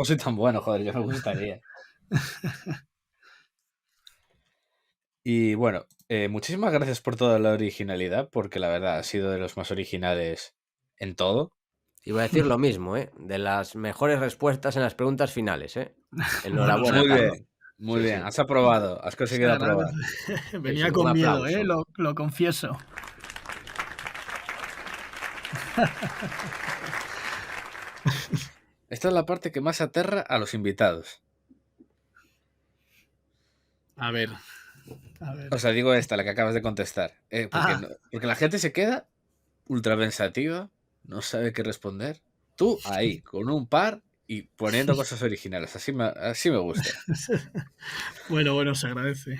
[SPEAKER 2] soy tan bueno, joder, yo me gustaría. Y bueno, muchísimas gracias por toda la originalidad, porque la verdad ha sido de los más originales en todo.
[SPEAKER 1] Iba a decir lo mismo, ¿eh? De las mejores respuestas en las preguntas finales, ¿eh? Enhorabuena,
[SPEAKER 2] Muy
[SPEAKER 1] Carlos.
[SPEAKER 2] bien, muy
[SPEAKER 1] Sí,
[SPEAKER 2] bien.
[SPEAKER 1] sí.
[SPEAKER 2] Has aprobado, has conseguido aprobar.
[SPEAKER 3] Venía
[SPEAKER 1] sí,
[SPEAKER 3] con
[SPEAKER 1] un
[SPEAKER 3] miedo,
[SPEAKER 1] aplauso.
[SPEAKER 3] lo confieso.
[SPEAKER 2] Esta es la parte que más aterra a los invitados.
[SPEAKER 3] A ver.
[SPEAKER 2] O sea, digo esta, la que acabas de contestar. Porque la gente se queda ultra pensativa, no sabe qué responder. Tú ahí, con un par y poniendo cosas originales. Así me gusta.
[SPEAKER 3] Bueno, se agradece.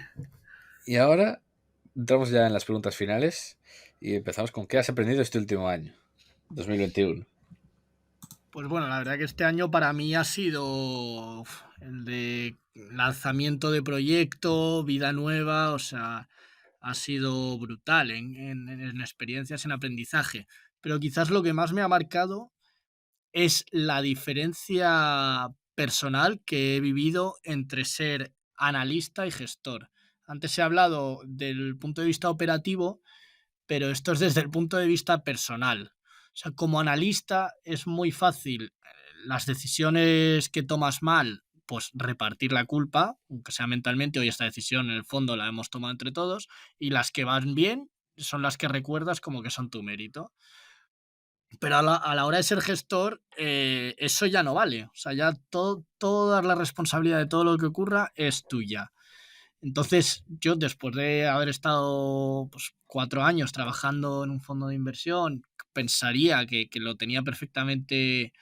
[SPEAKER 2] Y ahora entramos ya en las preguntas finales y empezamos con ¿qué has aprendido este último año? 2021.
[SPEAKER 3] Pues bueno, la verdad que este año para mí ha sido el de lanzamiento de proyecto, vida nueva, o sea, ha sido brutal en experiencias, en aprendizaje. Pero quizás lo que más me ha marcado es la diferencia personal que he vivido entre ser analista y gestor. Antes he hablado del punto de vista operativo, pero esto es desde el punto de vista personal. O sea, como analista es muy fácil las decisiones que tomas mal, pues repartir la culpa, aunque sea mentalmente, hoy esta decisión en el fondo la hemos tomado entre todos, y las que van bien son las que recuerdas como que son tu mérito. Pero a la hora de ser gestor, eso ya no vale. O sea, ya toda la responsabilidad de todo lo que ocurra es tuya. Entonces, yo después de haber estado pues, 4 años trabajando en un fondo de inversión, pensaría que lo tenía perfectamente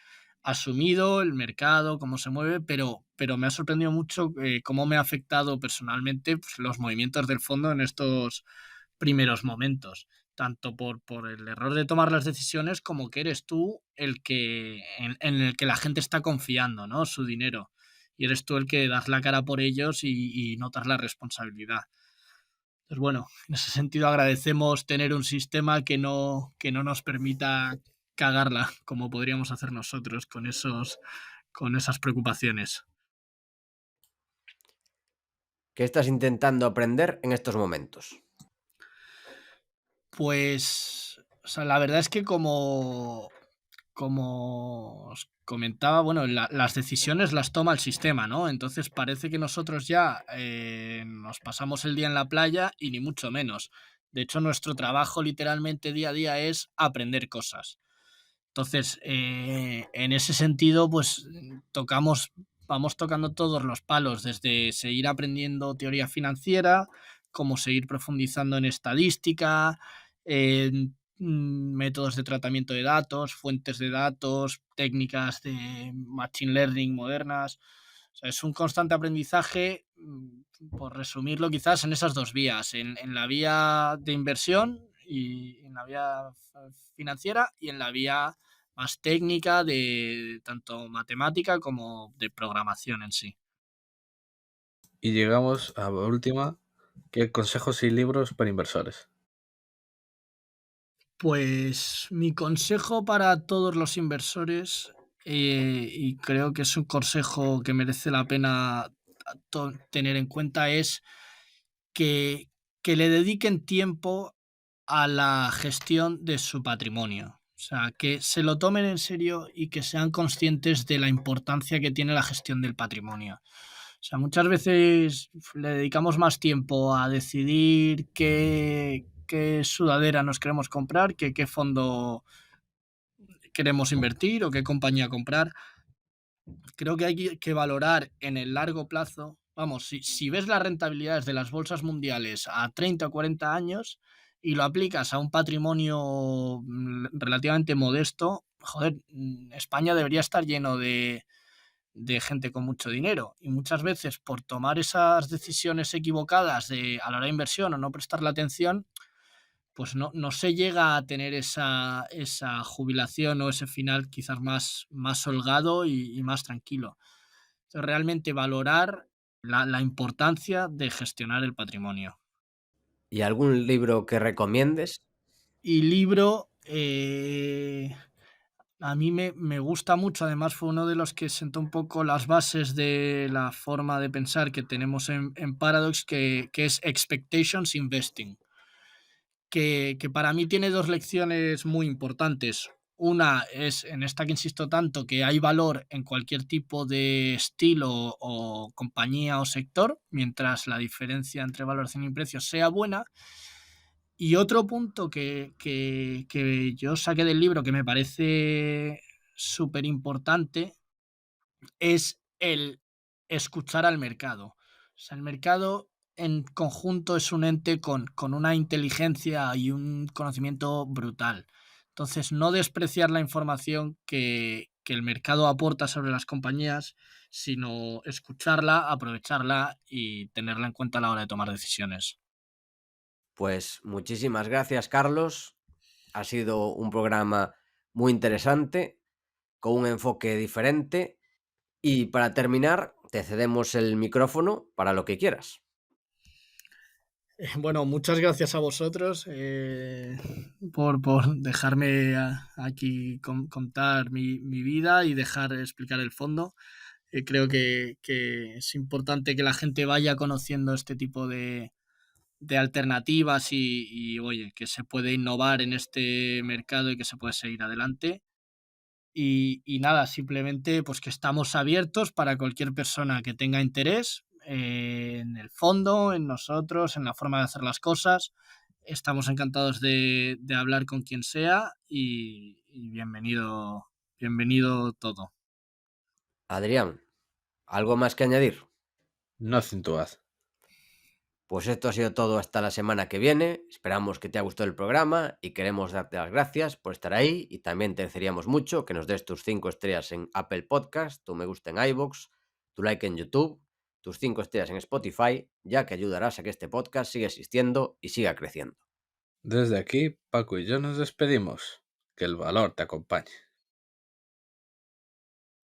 [SPEAKER 3] asumido, el mercado, cómo se mueve, pero me ha sorprendido mucho cómo me ha afectado personalmente pues, los movimientos del fondo en estos primeros momentos, tanto por el error de tomar las decisiones como que eres tú el que en el que la gente está confiando, ¿no? Su dinero. Y eres tú el que das la cara por ellos y notas la responsabilidad. Entonces, bueno, en ese sentido agradecemos tener un sistema que no nos permita cagarla como podríamos hacer nosotros con esas preocupaciones.
[SPEAKER 1] ¿Qué estás intentando aprender en estos momentos?
[SPEAKER 3] Pues, o sea, la verdad es que como os comentaba, bueno, las decisiones las toma el sistema, ¿no? Entonces parece que nosotros ya nos pasamos el día en la playa y ni mucho menos. De hecho, nuestro trabajo literalmente día a día es aprender cosas. Entonces, en ese sentido, pues vamos tocando todos los palos, desde seguir aprendiendo teoría financiera, como seguir profundizando en estadística, en métodos de tratamiento de datos, fuentes de datos, técnicas de machine learning modernas. O sea, es un constante aprendizaje, por resumirlo quizás, en esas dos vías, en la vía de inversión y en la vía financiera y en la vía más técnica de tanto matemática como de programación en sí.
[SPEAKER 2] Y llegamos a la última, ¿qué consejos y libros para inversores?
[SPEAKER 3] Pues mi consejo para todos los inversores, y creo que es un consejo que merece la pena tener en cuenta, es que le dediquen tiempo a la gestión de su patrimonio. O sea, que se lo tomen en serio y que sean conscientes de la importancia que tiene la gestión del patrimonio. O sea, muchas veces le dedicamos más tiempo a decidir qué sudadera nos queremos comprar, que qué fondo queremos invertir o qué compañía comprar. Creo que hay que valorar en el largo plazo. Vamos, si ves las rentabilidades de las bolsas mundiales a 30 o 40 años y lo aplicas a un patrimonio relativamente modesto, joder, España debería estar lleno de gente con mucho dinero, y muchas veces por tomar esas decisiones equivocadas a la hora de inversión o no prestarle atención, pues no se llega a tener esa jubilación o ese final quizás más holgado y más tranquilo. Entonces, realmente valorar la importancia de gestionar el patrimonio.
[SPEAKER 1] ¿Y algún libro que recomiendes?
[SPEAKER 3] Y libro, a mí me gusta mucho, además fue uno de los que sentó un poco las bases de la forma de pensar que tenemos en Paradox, que es Expectations Investing, que para mí tiene dos lecciones muy importantes. Una es, en esta que insisto tanto, que hay valor en cualquier tipo de estilo o compañía o sector, mientras la diferencia entre valoración y precio sea buena. Y otro punto que yo saqué del libro que me parece súper importante es el escuchar al mercado. O sea, el mercado en conjunto es un ente con una inteligencia y un conocimiento brutal. Entonces, no despreciar la información que el mercado aporta sobre las compañías, sino escucharla, aprovecharla y tenerla en cuenta a la hora de tomar decisiones.
[SPEAKER 1] Pues muchísimas gracias, Carlos. Ha sido un programa muy interesante, con un enfoque diferente. Y para terminar, te cedemos el micrófono para lo que quieras.
[SPEAKER 3] Bueno, muchas gracias a vosotros por dejarme aquí contar mi vida y dejar explicar el fondo. Creo que es importante que la gente vaya conociendo este tipo de alternativas oye, que se puede innovar en este mercado y que se puede seguir adelante. Y nada, simplemente pues que estamos abiertos para cualquier persona que tenga interés en el fondo, en nosotros, en la forma de hacer las cosas. Estamos encantados de hablar con quien sea y bienvenido todo.
[SPEAKER 1] Adrián, ¿algo más que añadir?
[SPEAKER 2] Nothing to add.
[SPEAKER 1] Pues esto ha sido todo hasta la semana que viene. Esperamos que te haya gustado el programa y queremos darte las gracias por estar ahí, y también te agradeceríamos mucho que nos des tus 5 estrellas en Apple Podcast, tu me gusta en iVoox, tu like en YouTube, tus 5 estrellas en Spotify, ya que ayudarás a que este podcast siga existiendo y siga creciendo.
[SPEAKER 2] Desde aquí, Paco y yo nos despedimos. Que el valor te acompañe.